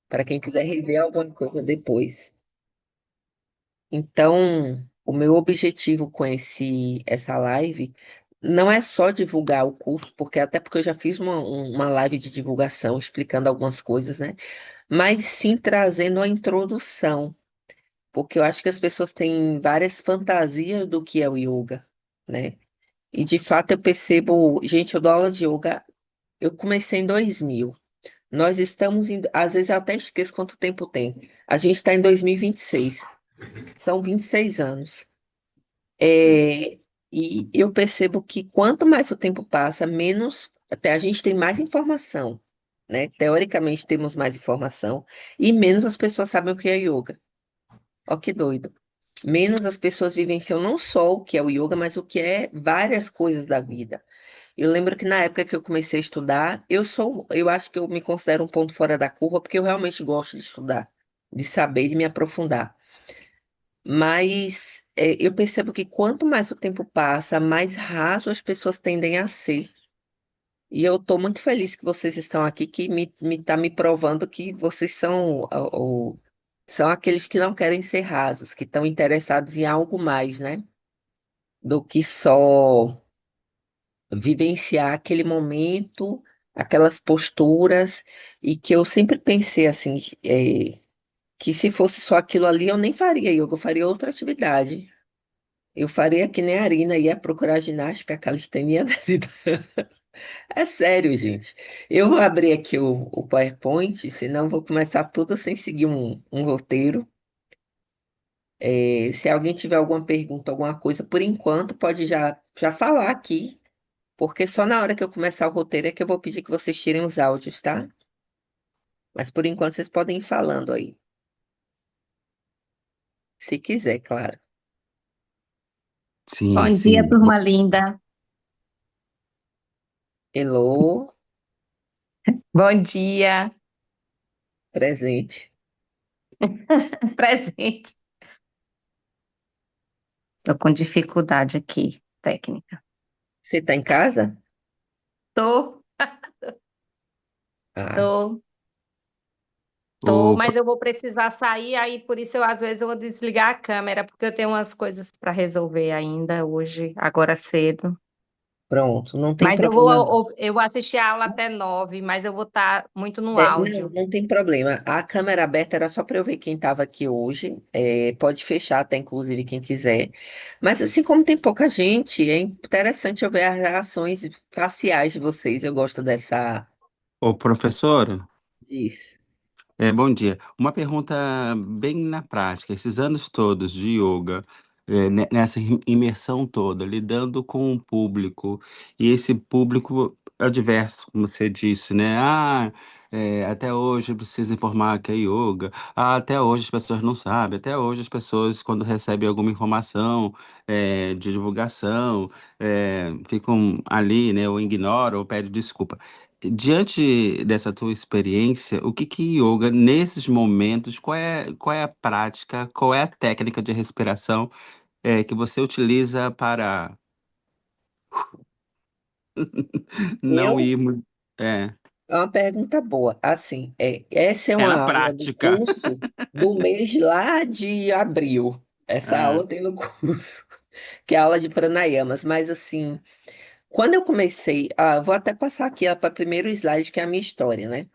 para quem quiser rever alguma coisa depois. Então, o meu objetivo com essa live não é só divulgar o curso, até porque eu já fiz uma live de divulgação explicando algumas coisas, né? Mas sim trazendo a introdução, porque eu acho que as pessoas têm várias fantasias do que é o yoga, né? E de fato eu percebo, gente, eu dou aula de yoga, eu comecei em 2000. Nós estamos em, às vezes eu até esqueço quanto tempo tem. A gente está em 2026. São 26 anos. É, e eu percebo que quanto mais o tempo passa, menos até a gente tem mais informação, né? Teoricamente temos mais informação e menos as pessoas sabem o que é yoga. Ó, que doido. Menos as pessoas vivenciam não só o que é o yoga, mas o que é várias coisas da vida. Eu lembro que na época que eu comecei a estudar, eu acho que eu me considero um ponto fora da curva, porque eu realmente gosto de estudar, de saber, de me aprofundar. Mas eu percebo que quanto mais o tempo passa, mais raso as pessoas tendem a ser. E eu estou muito feliz que vocês estão aqui, que me provando que vocês são aqueles que não querem ser rasos, que estão interessados em algo mais, né? Do que só vivenciar aquele momento, aquelas posturas, e que eu sempre pensei assim, que se fosse só aquilo ali, eu nem faria yoga, eu faria outra atividade. Eu faria que nem a Arina, ia procurar ginástica, calistenia da vida. É sério, gente. Eu vou abrir aqui o PowerPoint, senão vou começar tudo sem seguir um roteiro. Se alguém tiver alguma pergunta, alguma coisa, por enquanto, pode já falar aqui, porque só na hora que eu começar o roteiro é que eu vou pedir que vocês tirem os áudios, tá? Mas por enquanto vocês podem ir falando aí, se quiser, claro. Sim, Bom dia, sim. turma linda. Elô, Bom dia. presente. Presente. Estou com dificuldade aqui, técnica. Você tá em casa? Tô, Ah, tô, tô, O, mas eu vou precisar sair, aí por isso às vezes eu vou desligar a câmera, porque eu tenho umas coisas para resolver ainda hoje, agora cedo. pronto, não tem Mas problema. eu vou assistir a aula até 9, mas eu vou estar muito no Não, áudio. não tem problema. A câmera aberta era só para eu ver quem estava aqui hoje. Pode fechar até, inclusive, quem quiser. Mas assim como tem pouca gente, é interessante eu ver as reações faciais de vocês. Eu gosto o professor, disso. bom dia. Uma pergunta bem na prática. Esses anos todos de yoga, nessa imersão toda, lidando com o público, e esse público é diverso, como você disse, né? Até hoje precisa informar que é yoga. Até hoje as pessoas não sabem. Até hoje as pessoas, quando recebem alguma informação, de divulgação, ficam ali, né? Ou ignoram, ou pedem desculpa. Diante dessa tua experiência, o que que yoga, nesses momentos, qual é a prática, qual é a técnica de respiração que você utiliza para não Eu, ir muito. É, é uma pergunta boa. Assim, essa é é uma na aula do prática. curso do mês lá de abril. Essa Ah, aula tem no curso, que é a aula de pranayamas. Mas assim, quando eu comecei, vou até passar aqui para o primeiro slide, que é a minha história, né?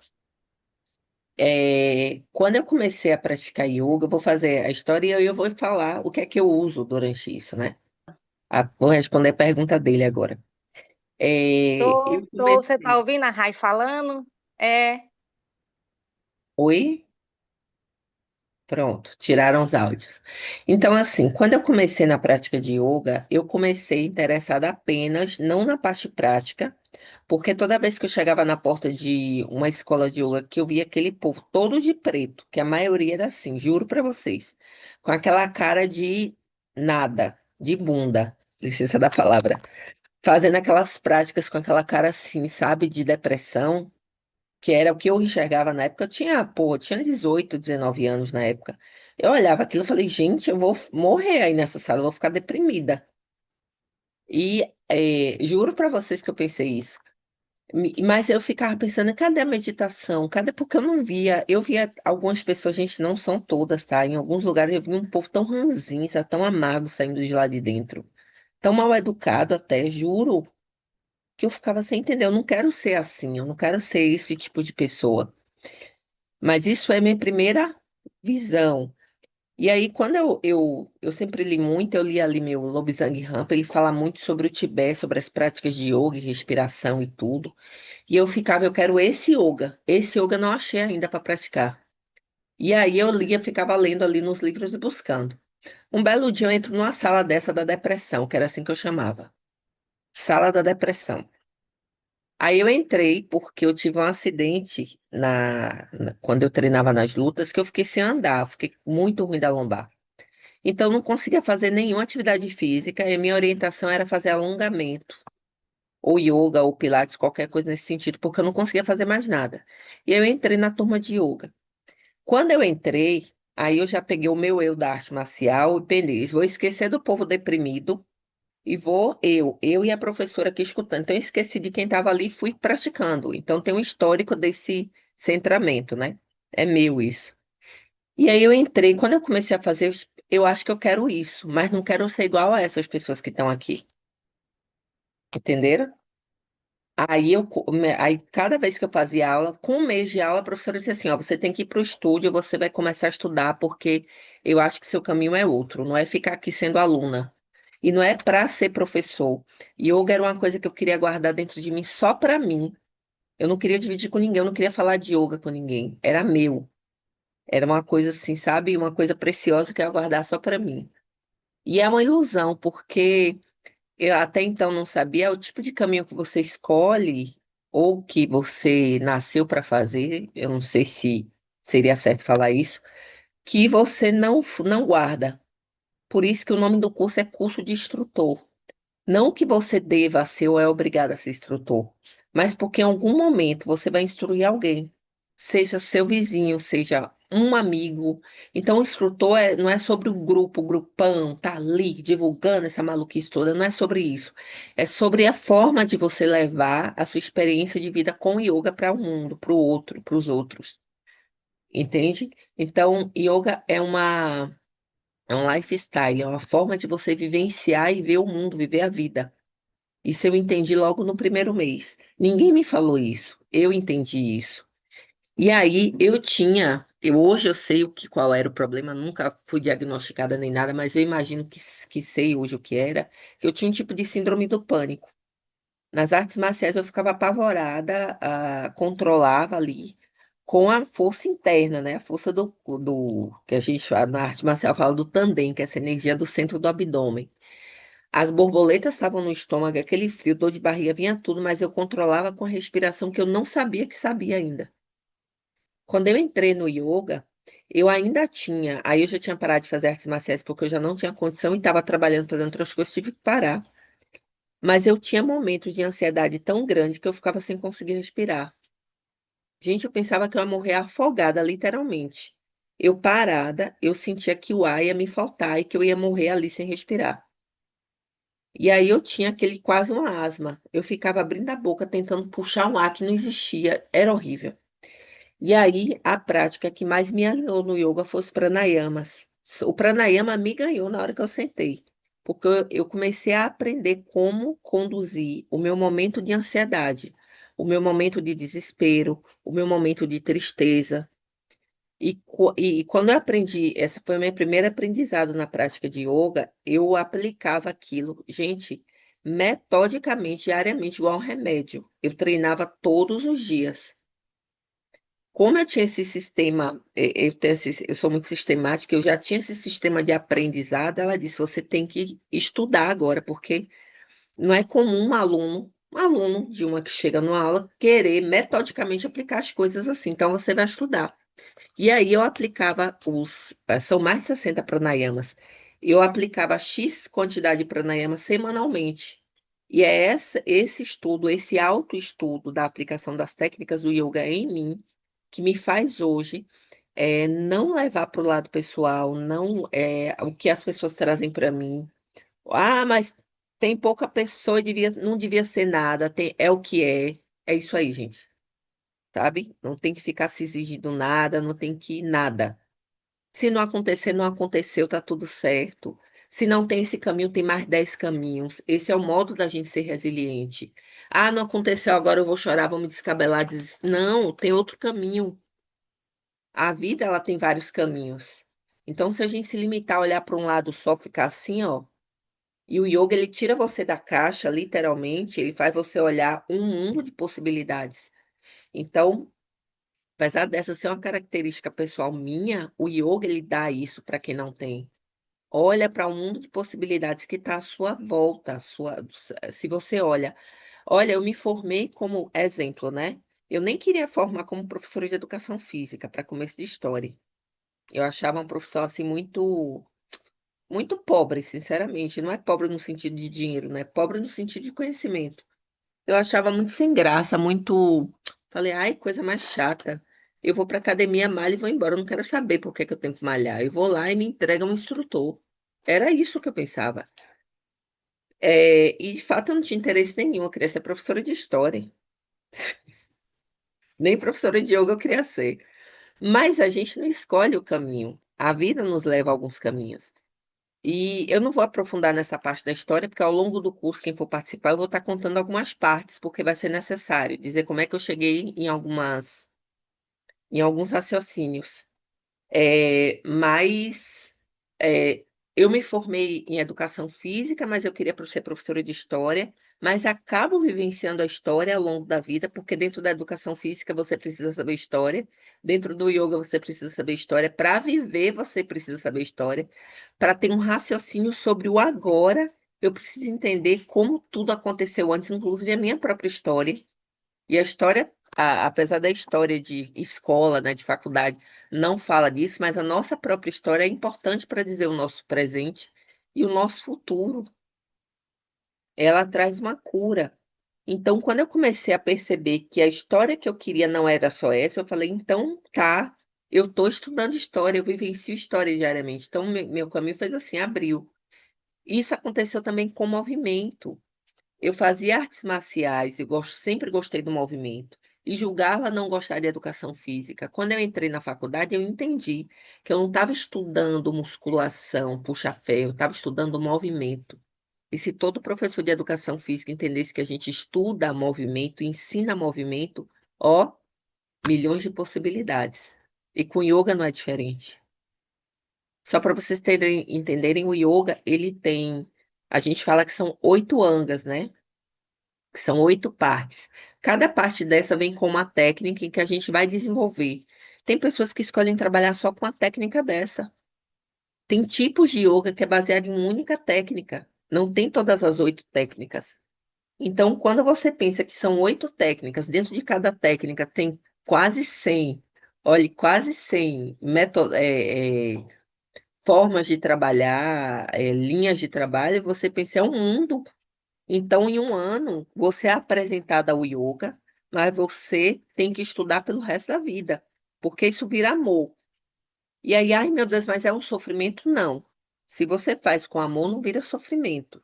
Quando eu comecei a praticar yoga, eu vou fazer a história e aí eu vou falar o que é que eu uso durante isso, né? Vou responder a pergunta dele agora. Eu Você tá comecei. ouvindo a Rai falando? É, Oi? Pronto, tiraram os áudios. Então, assim, quando eu comecei na prática de yoga, eu comecei interessada apenas, não na parte prática, porque toda vez que eu chegava na porta de uma escola de yoga, que eu via aquele povo todo de preto, que a maioria era assim, juro pra vocês, com aquela cara de nada, de bunda, licença da palavra, fazendo aquelas práticas com aquela cara assim, sabe, de depressão, que era o que eu enxergava na época. Eu tinha 18, 19 anos na época. Eu olhava aquilo e falei, gente, eu vou morrer aí nessa sala, eu vou ficar deprimida. E juro pra vocês que eu pensei isso. Mas eu ficava pensando, cadê a meditação? Cadê? Porque eu via algumas pessoas, gente, não são todas, tá? Em alguns lugares eu vi um povo tão ranzinza, tão amargo saindo de lá de dentro, tão mal educado até, juro, que eu ficava sem entender. Eu não quero ser assim, eu não quero ser esse tipo de pessoa. Mas isso é minha primeira visão. E aí, quando eu sempre li muito, eu li ali meu Lobsang Rampa, ele fala muito sobre o Tibete, sobre as práticas de yoga e respiração e tudo. E eu ficava, eu quero esse yoga. Esse yoga eu não achei ainda para praticar. E aí eu lia, ficava lendo ali nos livros e buscando. Um belo dia eu entro numa sala dessa da depressão, que era assim que eu chamava. Sala da depressão. Aí eu entrei porque eu tive um acidente quando eu treinava nas lutas, que eu fiquei sem andar, fiquei muito ruim da lombar. Então eu não conseguia fazer nenhuma atividade física e a minha orientação era fazer alongamento, ou yoga, ou pilates, qualquer coisa nesse sentido, porque eu não conseguia fazer mais nada. E aí eu entrei na turma de yoga. Quando eu entrei, aí eu já peguei o meu eu da arte marcial e pensei, vou esquecer do povo deprimido e vou eu e a professora aqui escutando. Então eu esqueci de quem estava ali e fui praticando. Então tem um histórico desse centramento, né? É meu isso. E aí eu entrei, quando eu comecei a fazer, eu acho que eu quero isso, mas não quero ser igual a essas pessoas que estão aqui. Entenderam? Aí cada vez que eu fazia aula, com um mês de aula, a professora disse assim, ó, você tem que ir para o estúdio, você vai começar a estudar, porque eu acho que seu caminho é outro, não é ficar aqui sendo aluna. E não é para ser professor. Yoga era uma coisa que eu queria guardar dentro de mim só para mim. Eu não queria dividir com ninguém, eu não queria falar de yoga com ninguém. Era meu. Era uma coisa assim, sabe? Uma coisa preciosa que eu ia guardar só para mim. E é uma ilusão, porque eu até então não sabia o tipo de caminho que você escolhe ou que você nasceu para fazer, eu não sei se seria certo falar isso, que você não guarda. Por isso que o nome do curso é curso de instrutor. Não que você deva ser ou é obrigado a ser instrutor, mas porque em algum momento você vai instruir alguém, seja seu vizinho, seja um amigo. Então, o instrutor não é sobre o grupo, o grupão, tá ali divulgando essa maluquice toda, não é sobre isso. É sobre a forma de você levar a sua experiência de vida com yoga para o mundo, para o outro, para os outros. Entende? Então, yoga é um lifestyle, é uma forma de você vivenciar e ver o mundo, viver a vida. Isso eu entendi logo no primeiro mês. Ninguém me falou isso. Eu entendi isso. E aí hoje eu sei qual era o problema, nunca fui diagnosticada nem nada, mas eu imagino que sei hoje o que era, que eu tinha um tipo de síndrome do pânico. Nas artes marciais eu ficava apavorada, controlava ali com a força interna, né? A força do que a gente na arte marcial fala do tandem, que é essa energia do centro do abdômen. As borboletas estavam no estômago, aquele frio, dor de barriga, vinha tudo, mas eu controlava com a respiração que eu não sabia que sabia ainda. Quando eu entrei no yoga, eu ainda tinha, aí eu já tinha parado de fazer artes marciais porque eu já não tinha condição e estava trabalhando, fazendo outras coisas, tive que parar. Mas eu tinha momentos de ansiedade tão grande que eu ficava sem conseguir respirar. Gente, eu pensava que eu ia morrer afogada, literalmente. Eu parada, eu sentia que o ar ia me faltar e que eu ia morrer ali sem respirar. E aí eu tinha aquele quase uma asma. Eu ficava abrindo a boca tentando puxar um ar que não existia. Era horrível. E aí a prática que mais me alinhou no yoga foi os pranayamas. O pranayama me ganhou na hora que eu sentei. Porque eu comecei a aprender como conduzir o meu momento de ansiedade, o meu momento de desespero, o meu momento de tristeza. E quando eu aprendi, essa foi a minha primeira aprendizado na prática de yoga, eu aplicava aquilo, gente, metodicamente, diariamente, igual um remédio. Eu treinava todos os dias. Como eu tinha esse sistema, eu sou muito sistemática, eu já tinha esse sistema de aprendizado, ela disse, você tem que estudar agora, porque não é comum um aluno de uma que chega numa aula, querer metodicamente aplicar as coisas assim. Então, você vai estudar. E aí eu aplicava são mais de 60 pranayamas. Eu aplicava X quantidade de pranayama semanalmente. E é esse estudo, esse autoestudo da aplicação das técnicas do yoga em mim, que me faz hoje não levar para o lado pessoal, não o que as pessoas trazem para mim. Ah, mas tem pouca pessoa e não devia ser nada, é o que é. É isso aí, gente. Sabe? Não tem que ficar se exigindo nada, não tem que nada. Se não acontecer, não aconteceu, tá tudo certo. Se não tem esse caminho, tem mais 10 caminhos. Esse é o modo da gente ser resiliente. Ah, não aconteceu agora, eu vou chorar, vou me descabelar. Não, tem outro caminho. A vida, ela tem vários caminhos. Então, se a gente se limitar a olhar para um lado só, ficar assim, ó, e o yoga, ele tira você da caixa, literalmente, ele faz você olhar um mundo de possibilidades. Então, apesar dessa ser uma característica pessoal minha, o yoga, ele dá isso para quem não tem. Olha para um mundo de possibilidades que está à sua volta. Se você olha, eu me formei como exemplo, né? Eu nem queria formar como professora de educação física, para começo de história. Eu achava uma profissão assim muito pobre, sinceramente. Não é pobre no sentido de dinheiro, né? Pobre no sentido de conhecimento. Eu achava muito sem graça, muito. Falei, ai, coisa mais chata. Eu vou para academia, malho e vou embora. Eu não quero saber por que que eu tenho que malhar. Eu vou lá e me entrega um instrutor. Era isso que eu pensava. E de fato eu não tinha interesse nenhum. Eu queria ser professora de história. Nem professora de yoga eu queria ser. Mas a gente não escolhe o caminho. A vida nos leva a alguns caminhos. E eu não vou aprofundar nessa parte da história, porque ao longo do curso, quem for participar, eu vou estar contando algumas partes, porque vai ser necessário dizer como é que eu cheguei em alguns raciocínios. Mas eu me formei em educação física, mas eu queria ser professora de história, mas acabo vivenciando a história ao longo da vida, porque dentro da educação física você precisa saber história, dentro do yoga você precisa saber história, para viver você precisa saber história, para ter um raciocínio sobre o agora, eu preciso entender como tudo aconteceu antes, inclusive a minha própria história. E a história, apesar da história de escola, né, de faculdade, não fala disso, mas a nossa própria história é importante para dizer o nosso presente e o nosso futuro. Ela traz uma cura. Então, quando eu comecei a perceber que a história que eu queria não era só essa, eu falei, então tá, eu estou estudando história, eu vivencio história diariamente. Então, meu caminho fez assim, abriu. Isso aconteceu também com o movimento. Eu fazia artes marciais, sempre gostei do movimento. E julgava não gostar de educação física. Quando eu entrei na faculdade, eu entendi que eu não estava estudando musculação, puxa-ferro, eu estava estudando movimento. E se todo professor de educação física entendesse que a gente estuda movimento, ensina movimento, ó, milhões de possibilidades. E com yoga não é diferente. Só para vocês entenderem, o yoga, ele tem, a gente fala que são 8 angas, né? Que são 8 partes. Cada parte dessa vem com uma técnica em que a gente vai desenvolver. Tem pessoas que escolhem trabalhar só com a técnica dessa. Tem tipos de yoga que é baseado em uma única técnica. Não tem todas as 8 técnicas. Então, quando você pensa que são 8 técnicas, dentro de cada técnica tem quase 100, olhe, quase 100 formas de trabalhar, linhas de trabalho, você pensa, é um mundo. Então, em um ano, você é apresentado ao yoga, mas você tem que estudar pelo resto da vida, porque isso vira amor. E aí, ai meu Deus, mas é um sofrimento? Não. Se você faz com amor, não vira sofrimento.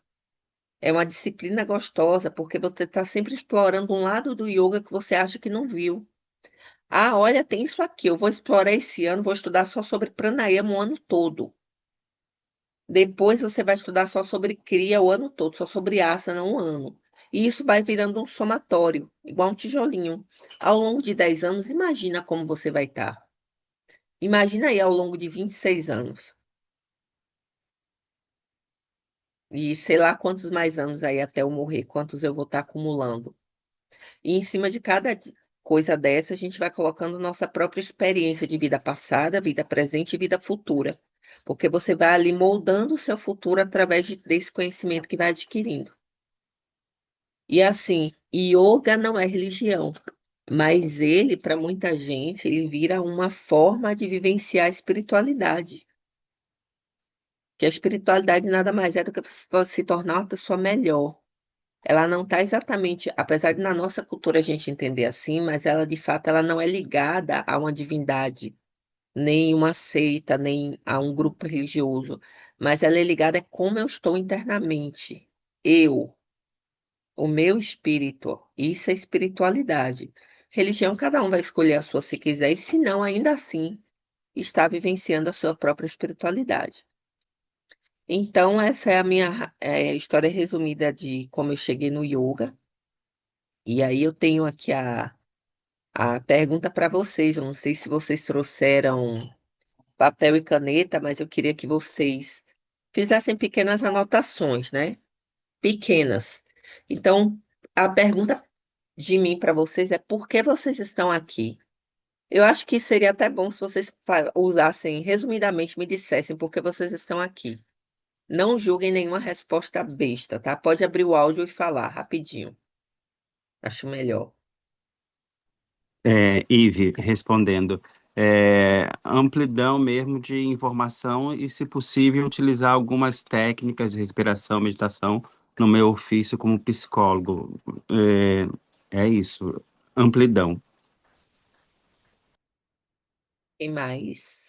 É uma disciplina gostosa, porque você está sempre explorando um lado do yoga que você acha que não viu. Ah, olha, tem isso aqui, eu vou explorar esse ano, vou estudar só sobre pranayama o ano todo. Depois você vai estudar só sobre cria o ano todo, só sobre asana um ano. E isso vai virando um somatório, igual um tijolinho. Ao longo de 10 anos, imagina como você vai estar. Imagina aí ao longo de 26 anos. E sei lá quantos mais anos aí até eu morrer, quantos eu vou estar acumulando. E em cima de cada coisa dessa, a gente vai colocando nossa própria experiência de vida passada, vida presente e vida futura. Porque você vai ali moldando o seu futuro através desse conhecimento que vai adquirindo. E assim, yoga não é religião, mas ele, para muita gente, ele vira uma forma de vivenciar a espiritualidade. Que a espiritualidade nada mais é do que se tornar uma pessoa melhor. Ela não está exatamente, apesar de na nossa cultura a gente entender assim, mas ela de fato ela não é ligada a uma divindade, nem uma seita, nem a um grupo religioso, mas ela é ligada a como eu estou internamente. Eu. o meu espírito. Isso é espiritualidade. Religião, cada um vai escolher a sua se quiser, e se não, ainda assim, está vivenciando a sua própria espiritualidade. Então, essa é a minha história resumida de como eu cheguei no yoga. E aí eu tenho aqui a pergunta para vocês. Eu não sei se vocês trouxeram papel e caneta, mas eu queria que vocês fizessem pequenas anotações, né? Pequenas. Então, a pergunta de mim para vocês é por que vocês estão aqui? Eu acho que seria até bom se vocês usassem, resumidamente, me dissessem por que vocês estão aqui. Não julguem nenhuma resposta besta, tá? Pode abrir o áudio e falar rapidinho. Acho melhor. Ive, respondendo, amplidão mesmo de informação e, se possível, utilizar algumas técnicas de respiração, meditação no meu ofício como psicólogo. É isso, amplidão. Quem mais?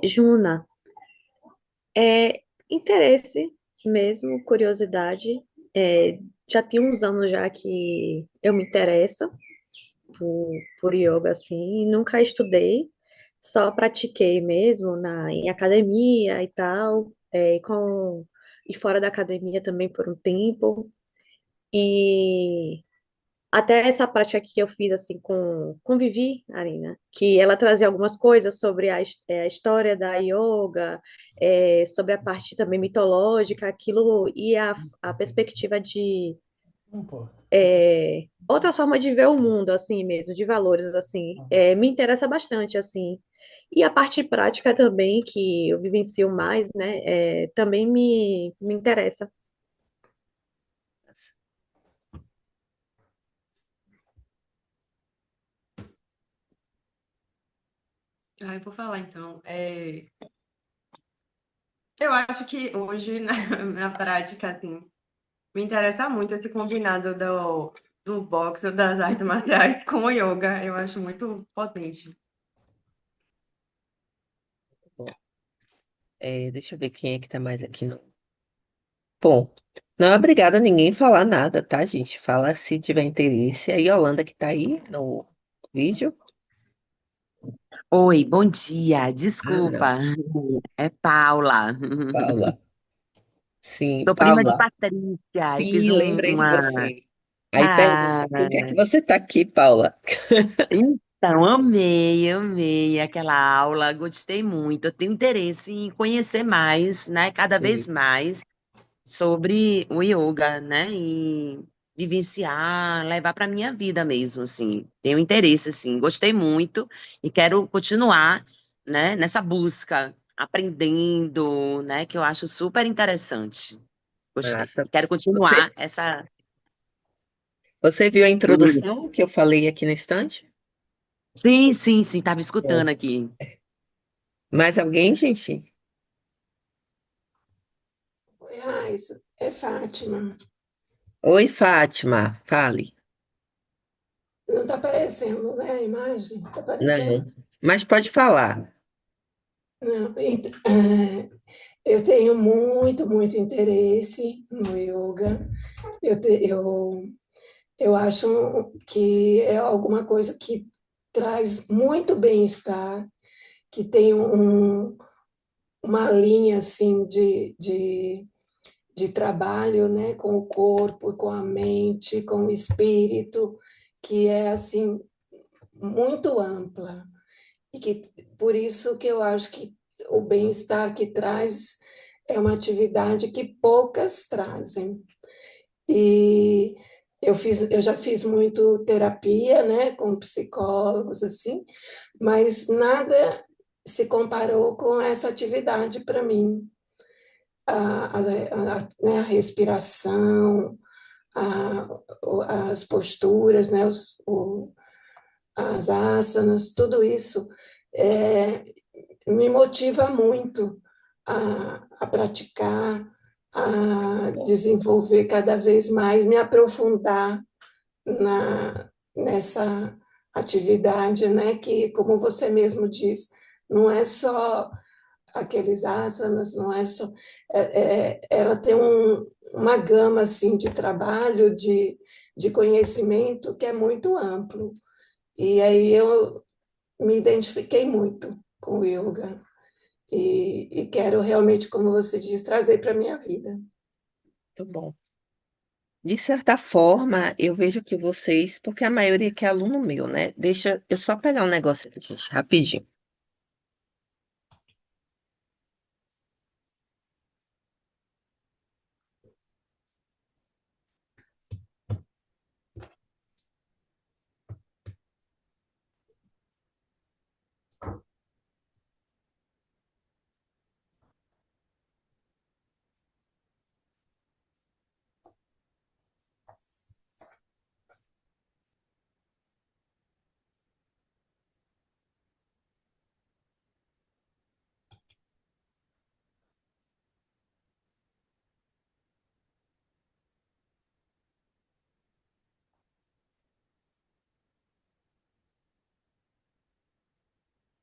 Juna, é interesse mesmo, curiosidade. Já tem uns anos já que eu me interesso por yoga, assim, e nunca estudei, só pratiquei mesmo em academia e tal, e fora da academia também por um tempo. E até essa prática que eu fiz assim com Vivi, Arina, que ela trazia algumas coisas sobre a história da yoga, sobre a parte também mitológica, aquilo e a perspectiva de outra forma de ver o mundo, assim mesmo, de valores, assim, me interessa bastante, assim. E a parte prática também, que eu vivencio mais, né, também me interessa. Eu vou falar então. Eu acho que hoje, na prática, assim, me interessa muito esse combinado do boxe ou das artes marciais com o yoga. Eu acho muito potente. Bom, deixa eu ver quem é que tá mais aqui. Bom, não é obrigada a ninguém falar nada, tá, gente? Fala se tiver interesse. A Yolanda que tá aí no vídeo. Oi, bom dia. Ah, não. Desculpa, é Paula. Paula. Sim, Sou prima de Paula. Patrícia e fiz Sim, lembrei de uma. você. Aí Ah, pergunta, por que é que você tá aqui, Paula? então, amei aquela aula, gostei muito. Eu tenho interesse em conhecer mais, né, cada vez Sim. mais sobre o yoga, né, e vivenciar, levar para minha vida mesmo, assim. Tenho interesse, assim, gostei muito e quero continuar, né, nessa busca, aprendendo, né, que eu acho super interessante. Gostei. Massa. Quero Você, continuar essa. você viu a introdução que eu falei aqui na estante? Sim, estava escutando Bom. aqui. Mais alguém, gente? Goiás, é Fátima. Oi, Fátima, fale. Não está aparecendo, né, a imagem? Está aparecendo? Não, mas pode falar. Não. Eu tenho muito interesse no yoga. Eu, te- eu, eu acho que é alguma coisa que traz muito bem-estar, que tem uma linha assim de trabalho, né, com o corpo, com a mente, com o espírito, que é assim muito ampla e que por isso que eu acho que o bem-estar que traz é uma atividade que poucas trazem. E eu já fiz muito terapia, né, com psicólogos assim, mas nada se comparou com essa atividade para mim. Né, a respiração, as posturas, né, as asanas, tudo isso é, me motiva muito a praticar, a desenvolver cada vez mais, me aprofundar nessa atividade, né, que, como você mesmo diz, não é só aqueles asanas, não é só. Ela tem uma gama assim, de trabalho, de conhecimento que é muito amplo. E aí eu me identifiquei muito com o yoga e quero realmente, como você diz, trazer para a minha vida. Muito bom. De certa forma, eu vejo que vocês, porque a maioria que é aluno meu, né? Deixa eu só pegar um negócio aqui, gente, rapidinho.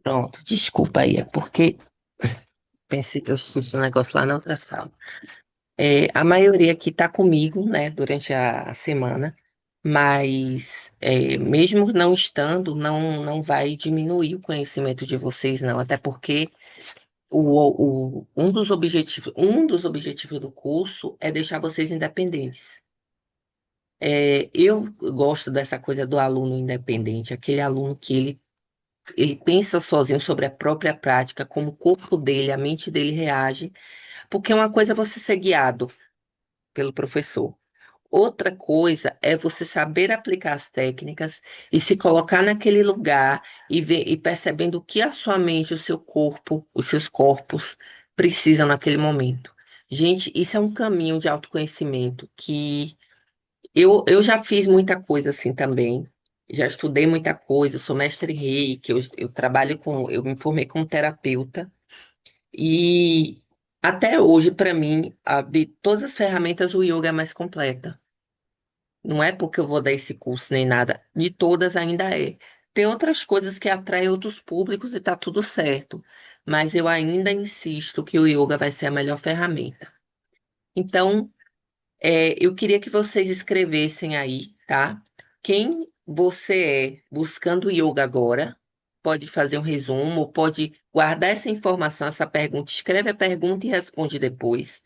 Pronto, desculpa aí, é porque pensei que eu fiz um negócio lá na outra sala. A maioria aqui está comigo, né, durante a semana, mas mesmo não estando, não vai diminuir o conhecimento de vocês, não, até porque um dos objetivos do curso é deixar vocês independentes. Eu gosto dessa coisa do aluno independente, aquele aluno que ele pensa sozinho sobre a própria prática, como o corpo dele, a mente dele reage, porque uma coisa é você ser guiado pelo professor. Outra coisa é você saber aplicar as técnicas e se colocar naquele lugar e ver e percebendo o que a sua mente, o seu corpo, os seus corpos precisam naquele momento. Gente, isso é um caminho de autoconhecimento que eu já fiz muita coisa assim também. Já estudei muita coisa, eu sou mestre Reiki, eu trabalho eu me formei como terapeuta e até hoje, para mim, de todas as ferramentas, o yoga é a mais completa. Não é porque eu vou dar esse curso nem nada, de todas ainda é. Tem outras coisas que atraem outros públicos e tá tudo certo, mas eu ainda insisto que o yoga vai ser a melhor ferramenta. Então, eu queria que vocês escrevessem aí, tá? Quem você é buscando yoga agora, pode fazer um resumo, pode guardar essa informação, essa pergunta, escreve a pergunta e responde depois.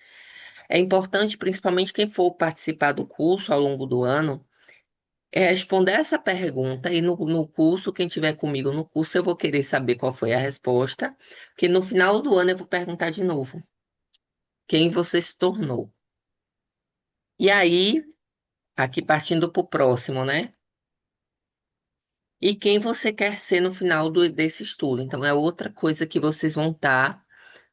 É importante, principalmente quem for participar do curso ao longo do ano, responder essa pergunta e no curso, quem tiver comigo no curso, eu vou querer saber qual foi a resposta, porque no final do ano eu vou perguntar de novo, quem você se tornou. E aí, aqui partindo para o próximo, né? E quem você quer ser no final desse estudo. Então, é outra coisa que vocês vão estar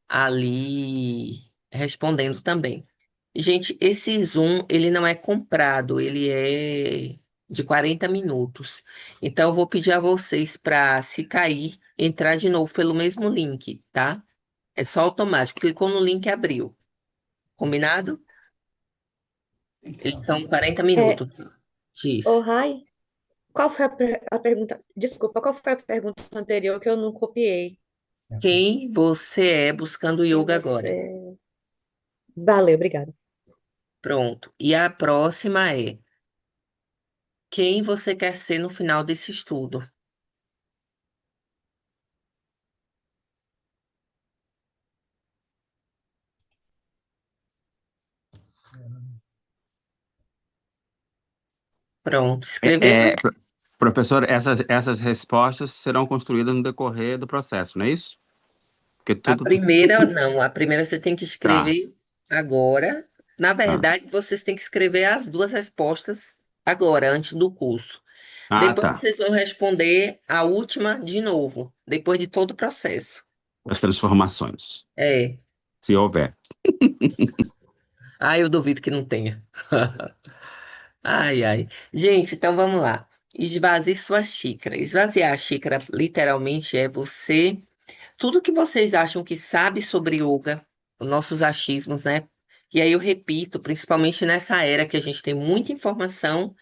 ali respondendo também. Gente, esse Zoom, ele não é comprado, ele é de 40 minutos. Então, eu vou pedir a vocês para, se cair, entrar de novo pelo mesmo link, tá? É só automático. Clicou no link e abriu. Combinado? Eles são 40 É, minutos. oh, Diz. Rai, qual foi a pergunta? Desculpa, qual foi a pergunta anterior que eu não copiei? Quem você é buscando Quem yoga você agora? é? Valeu, obrigada. Pronto. E a próxima é: quem você quer ser no final desse estudo? Pronto. Escreveram? Professor, essas respostas serão construídas no decorrer do processo, não é isso? Porque A tudo. primeira, não. A primeira você tem que Tá. escrever agora. Na Tá. verdade, vocês têm que escrever as duas respostas agora, antes do curso. Ah, Depois tá. vocês vão responder a última de novo, depois de todo o processo. As transformações, É. se houver. Eu duvido que não tenha. Ai, ai. Gente, então vamos lá. Esvazie sua xícara. Esvaziar a xícara, literalmente, é você. Tudo que vocês acham que sabe sobre yoga, os nossos achismos, né? E aí eu repito, principalmente nessa era que a gente tem muita informação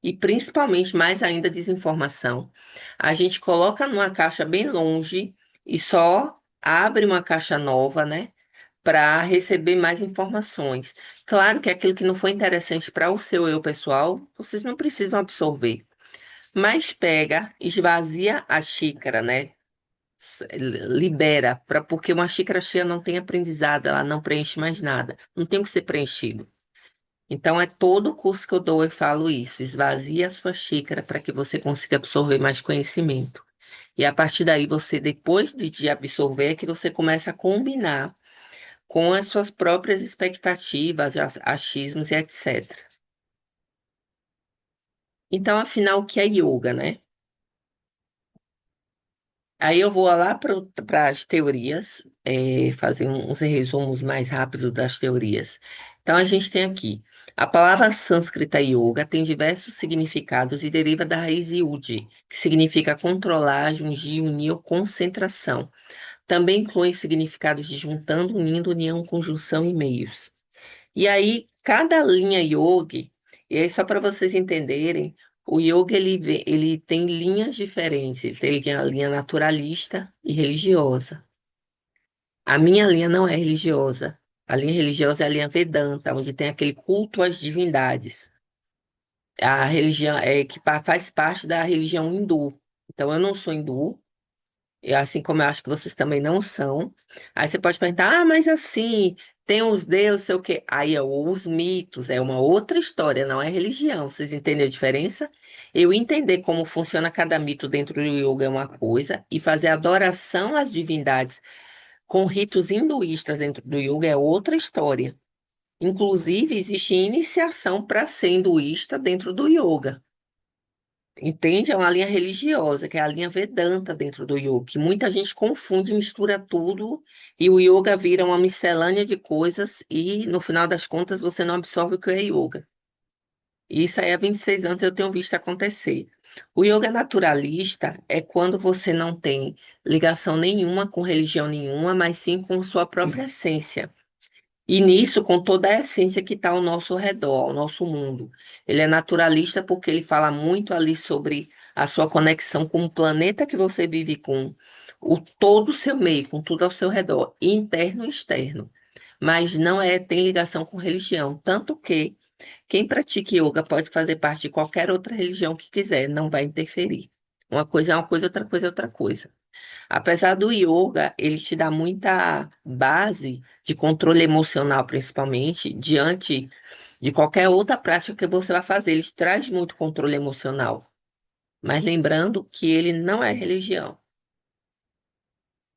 e principalmente mais ainda desinformação. A gente coloca numa caixa bem longe e só abre uma caixa nova, né? Para receber mais informações. Claro que aquilo que não foi interessante para o seu eu pessoal, vocês não precisam absorver. Mas pega, esvazia a xícara, né? Libera, porque uma xícara cheia não tem aprendizado, ela não preenche mais nada. Não tem o que ser preenchido. Então, é todo o curso que eu dou, eu falo isso. Esvazia a sua xícara para que você consiga absorver mais conhecimento. E a partir daí, você, depois de absorver, é que você começa a combinar com as suas próprias expectativas, achismos e etc. Então, afinal, o que é yoga, né? Aí eu vou lá para as teorias, fazer uns resumos mais rápidos das teorias. Então, a gente tem aqui, a palavra sânscrita yoga tem diversos significados e deriva da raiz yudi, que significa controlar, jungir, unir ou concentração. Também inclui significados de juntando, unindo, união, conjunção e meios. E aí, cada linha yoga, e aí só para vocês entenderem, o yoga ele tem linhas diferentes. Ele tem a linha naturalista e religiosa. A minha linha não é religiosa. A linha religiosa é a linha Vedanta, onde tem aquele culto às divindades. A religião é que faz parte da religião hindu. Então, eu não sou hindu, e assim como eu acho que vocês também não são. Aí você pode perguntar, mas assim, tem os deuses, sei o quê. Aí é os mitos, é uma outra história, não é religião. Vocês entendem a diferença? Eu entender como funciona cada mito dentro do yoga é uma coisa, e fazer adoração às divindades com ritos hinduístas dentro do yoga é outra história. Inclusive, existe iniciação para ser hinduísta dentro do yoga. Entende? É uma linha religiosa, que é a linha Vedanta dentro do yoga, que muita gente confunde, mistura tudo, e o yoga vira uma miscelânea de coisas, e no final das contas você não absorve o que é yoga. Isso aí há 26 anos eu tenho visto acontecer. O yoga naturalista é quando você não tem ligação nenhuma com religião nenhuma, mas sim com sua própria essência. E nisso, com toda a essência que está ao nosso redor, ao nosso mundo. Ele é naturalista porque ele fala muito ali sobre a sua conexão com o planeta que você vive, com o todo o seu meio, com tudo ao seu redor, interno e externo. Mas não tem ligação com religião. Tanto que quem pratica yoga pode fazer parte de qualquer outra religião que quiser, não vai interferir. Uma coisa é uma coisa, outra coisa é outra coisa. Apesar do yoga, ele te dá muita base de controle emocional, principalmente, diante de qualquer outra prática que você vai fazer. Ele te traz muito controle emocional. Mas lembrando que ele não é religião.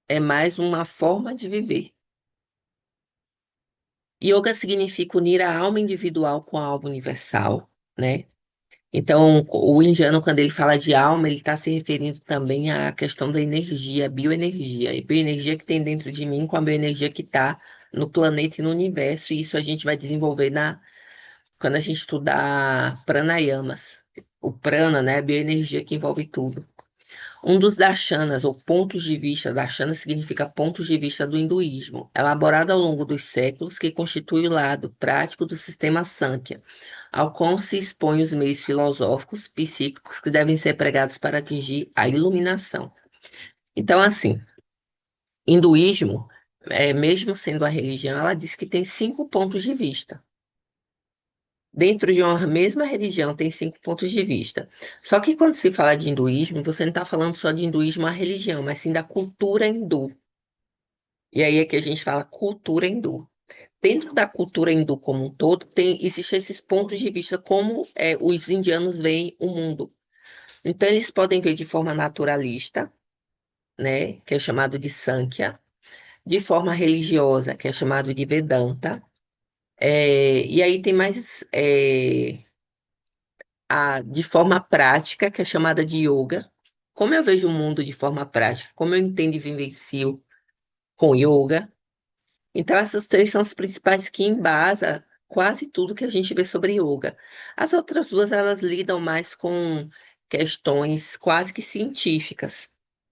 É mais uma forma de viver. Yoga significa unir a alma individual com a alma universal, né? Então, o indiano, quando ele fala de alma, ele está se referindo também à questão da energia, bioenergia. A bioenergia que tem dentro de mim com a bioenergia que está no planeta e no universo. E isso a gente vai desenvolver quando a gente estudar pranayamas. O prana, né? A bioenergia que envolve tudo. Um dos darshanas, ou pontos de vista, darshana significa pontos de vista do hinduísmo, elaborado ao longo dos séculos, que constitui o lado prático do sistema Sankhya, ao qual se expõem os meios filosóficos, psíquicos que devem ser pregados para atingir a iluminação. Então, assim, hinduísmo, mesmo sendo a religião, ela diz que tem 5 pontos de vista. Dentro de uma mesma religião tem 5 pontos de vista. Só que quando se fala de hinduísmo, você não está falando só de hinduísmo, a religião, mas sim da cultura hindu. E aí é que a gente fala cultura hindu. Dentro da cultura hindu como um todo, existem esses pontos de vista, como os indianos veem o mundo. Então, eles podem ver de forma naturalista, né, que é chamado de Sankhya, de forma religiosa, que é chamado de Vedanta, e aí tem mais de forma prática, que é chamada de yoga. Como eu vejo o mundo de forma prática, como eu entendo e vivencio com yoga. Então, essas três são as principais que embasam quase tudo que a gente vê sobre yoga. As outras duas, elas lidam mais com questões quase que científicas.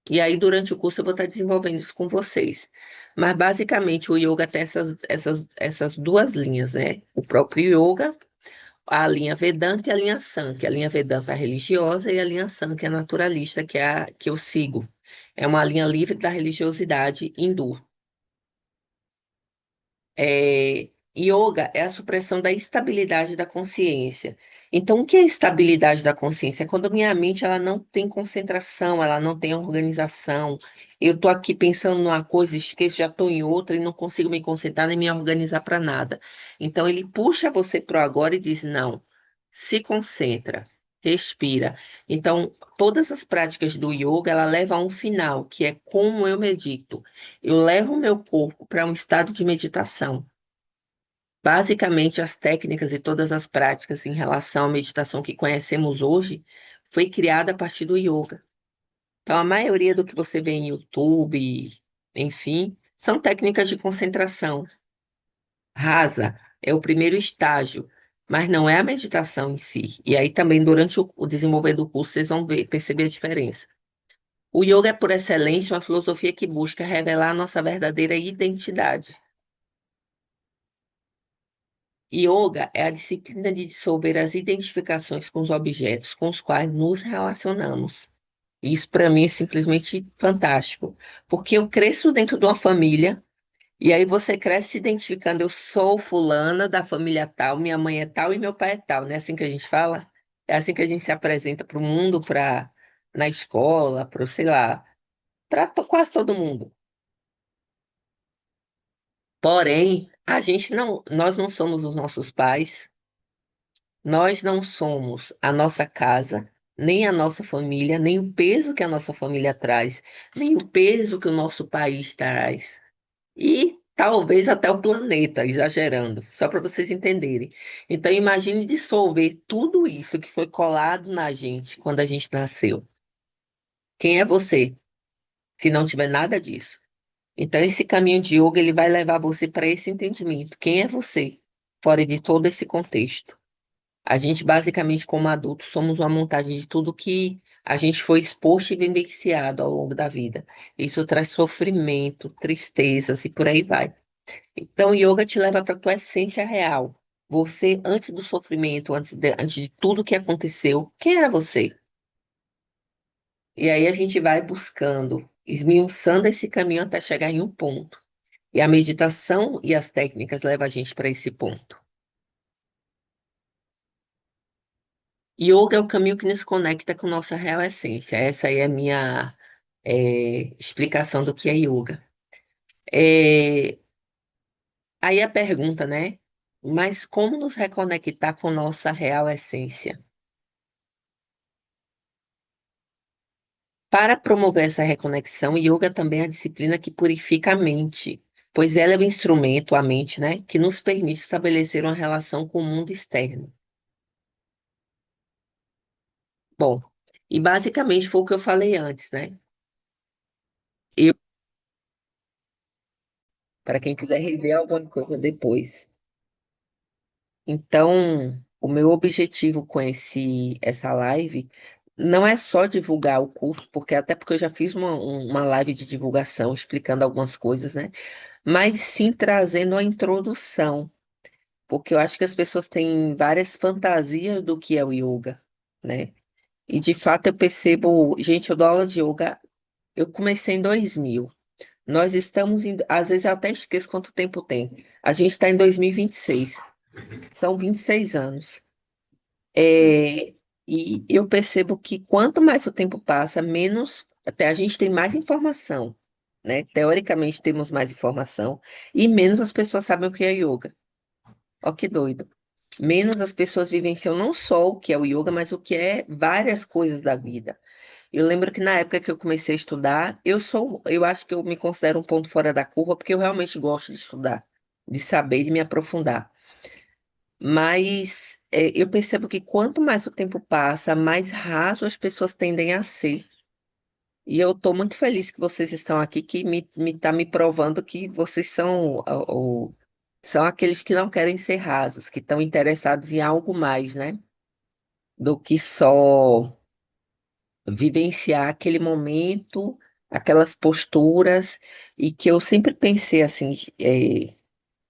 E aí, durante o curso, eu vou estar desenvolvendo isso com vocês. Mas, basicamente, o yoga tem essas duas linhas, né? O próprio yoga, a linha Vedanta e a linha Sankhya. A linha Vedanta é religiosa e a linha Sankhya é naturalista, que é a que eu sigo. É uma linha livre da religiosidade hindu. Yoga é a supressão da estabilidade da consciência. Então, o que é estabilidade da consciência? É quando minha mente ela não tem concentração, ela não tem organização. Eu estou aqui pensando numa coisa, esqueço, já estou em outra e não consigo me concentrar nem me organizar para nada. Então, ele puxa você para o agora e diz: não, se concentra, respira. Então, todas as práticas do yoga, ela leva a um final, que é como eu medito. Eu levo o meu corpo para um estado de meditação. Basicamente, as técnicas e todas as práticas em relação à meditação que conhecemos hoje foi criada a partir do yoga. Então, a maioria do que você vê em YouTube, enfim, são técnicas de concentração rasa, é o primeiro estágio, mas não é a meditação em si. E aí também, durante o desenvolver do curso, vocês vão perceber a diferença. O yoga é, por excelência, uma filosofia que busca revelar a nossa verdadeira identidade. Yoga é a disciplina de dissolver as identificações com os objetos com os quais nos relacionamos. Isso, para mim, é simplesmente fantástico, porque eu cresço dentro de uma família, e aí você cresce se identificando, eu sou fulana da família tal, minha mãe é tal e meu pai é tal, não é assim que a gente fala? É assim que a gente se apresenta para o mundo, na escola, para, sei lá, para quase todo mundo. Porém, nós não somos os nossos pais. Nós não somos a nossa casa, nem a nossa família, nem o peso que a nossa família traz, nem o peso que o nosso país traz. E talvez até o planeta, exagerando, só para vocês entenderem. Então, imagine dissolver tudo isso que foi colado na gente quando a gente nasceu. Quem é você, se não tiver nada disso? Então, esse caminho de yoga, ele vai levar você para esse entendimento. Quem é você, fora de todo esse contexto? A gente, basicamente, como adulto, somos uma montagem de tudo que a gente foi exposto e vivenciado ao longo da vida. Isso traz sofrimento, tristezas e por aí vai. Então, o yoga te leva para a tua essência real. Você, antes do sofrimento, antes de tudo que aconteceu, quem era você? E aí a gente vai buscando, esmiuçando esse caminho até chegar em um ponto. E a meditação e as técnicas levam a gente para esse ponto. Yoga é o caminho que nos conecta com nossa real essência. Essa aí é a minha explicação do que é yoga. É, aí a pergunta, né? Mas como nos reconectar com nossa real essência? Para promover essa reconexão, yoga também é a disciplina que purifica a mente, pois ela é o instrumento, a mente, né, que nos permite estabelecer uma relação com o mundo externo. Bom, e basicamente foi o que eu falei antes, né? Eu, para quem quiser rever alguma coisa depois. Então, o meu objetivo com essa live não é só divulgar o curso, até porque eu já fiz uma live de divulgação explicando algumas coisas, né? Mas sim trazendo a introdução, porque eu acho que as pessoas têm várias fantasias do que é o yoga, né? E de fato eu percebo, gente, eu dou aula de yoga, eu comecei em 2000. Nós estamos em, às vezes eu até esqueço quanto tempo tem. A gente está em 2026. São 26 anos. É, e eu percebo que quanto mais o tempo passa, menos até a gente tem mais informação, né? Teoricamente temos mais informação e menos as pessoas sabem o que é yoga. Ó, que doido. Menos as pessoas vivenciam não só o que é o yoga, mas o que é várias coisas da vida. Eu lembro que na época que eu comecei a estudar, eu acho que eu me considero um ponto fora da curva, porque eu realmente gosto de estudar, de saber, de me aprofundar. Mas eu percebo que quanto mais o tempo passa, mais raso as pessoas tendem a ser. E eu estou muito feliz que vocês estão aqui, que me provando que vocês são aqueles que não querem ser rasos, que estão interessados em algo mais, né? Do que só vivenciar aquele momento, aquelas posturas, e que eu sempre pensei assim,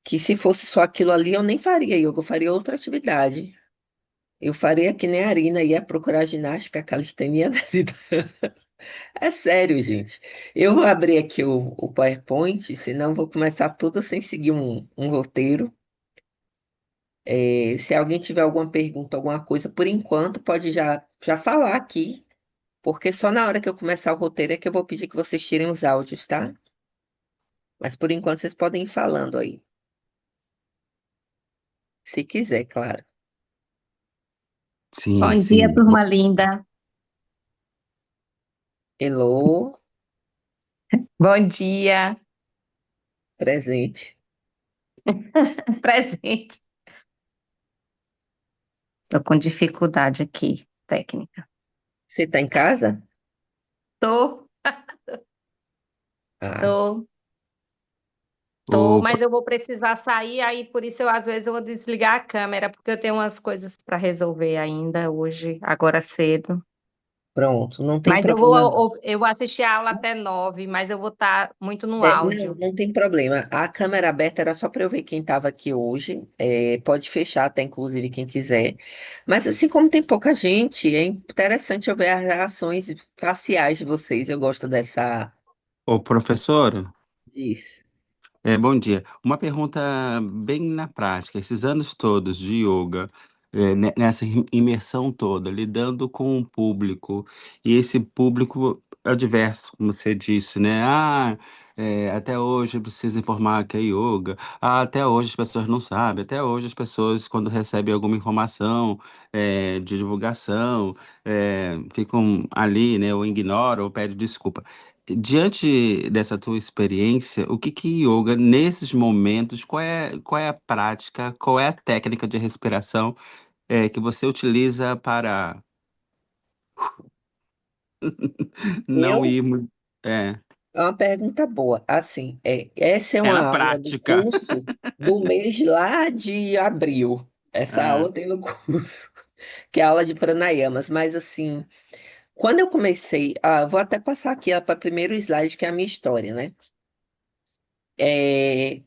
que se fosse só aquilo ali, eu nem faria yoga, eu faria outra atividade. Eu faria que nem a Arina, ia procurar ginástica, calistenia da vida. É sério, gente. Eu vou abrir aqui o PowerPoint, senão eu vou começar tudo sem seguir um roteiro. Se alguém tiver alguma pergunta, alguma coisa, por enquanto, pode já falar aqui, porque só na hora que eu começar o roteiro é que eu vou pedir que vocês tirem os áudios, tá? Mas por enquanto vocês podem ir falando aí, se quiser, claro. Sim, Bom dia, sim. turma linda. Hello, Bom dia. presente. Presente. Estou com dificuldade aqui, técnica. Você tá em casa? Tô, Ah, tô, tô, O, mas eu vou precisar sair, aí por isso às vezes eu vou desligar a câmera, porque eu tenho umas coisas para resolver ainda hoje, agora cedo. pronto, não tem Mas problema não. eu vou assistir a aula até 9, mas eu vou estar muito no Não, áudio. não tem problema. A câmera aberta era só para eu ver quem estava aqui hoje. Pode fechar até, inclusive, quem quiser. Mas assim como tem pouca gente, é interessante eu ver as reações faciais de vocês. Eu gosto o professor. disso. Bom dia. Uma pergunta bem na prática. Esses anos todos de yoga, nessa imersão toda, lidando com o público, e esse público é diverso, como você disse, né? Até hoje eu preciso informar que é yoga. Até hoje as pessoas não sabem. Até hoje as pessoas, quando recebem alguma informação, de divulgação, ficam ali, né? Ou ignoram, ou pedem desculpa. Diante dessa tua experiência, o que que yoga, nesses momentos, qual é a prática, qual é a técnica de respiração que você utiliza para não Eu, ir muito. É, é uma pergunta boa. Assim, essa é é uma na aula do prática. curso do mês lá de abril. Essa É. aula tem no curso, que é a aula de pranayamas. Mas assim, quando eu comecei, vou até passar aqui para o primeiro slide, que é a minha história, né?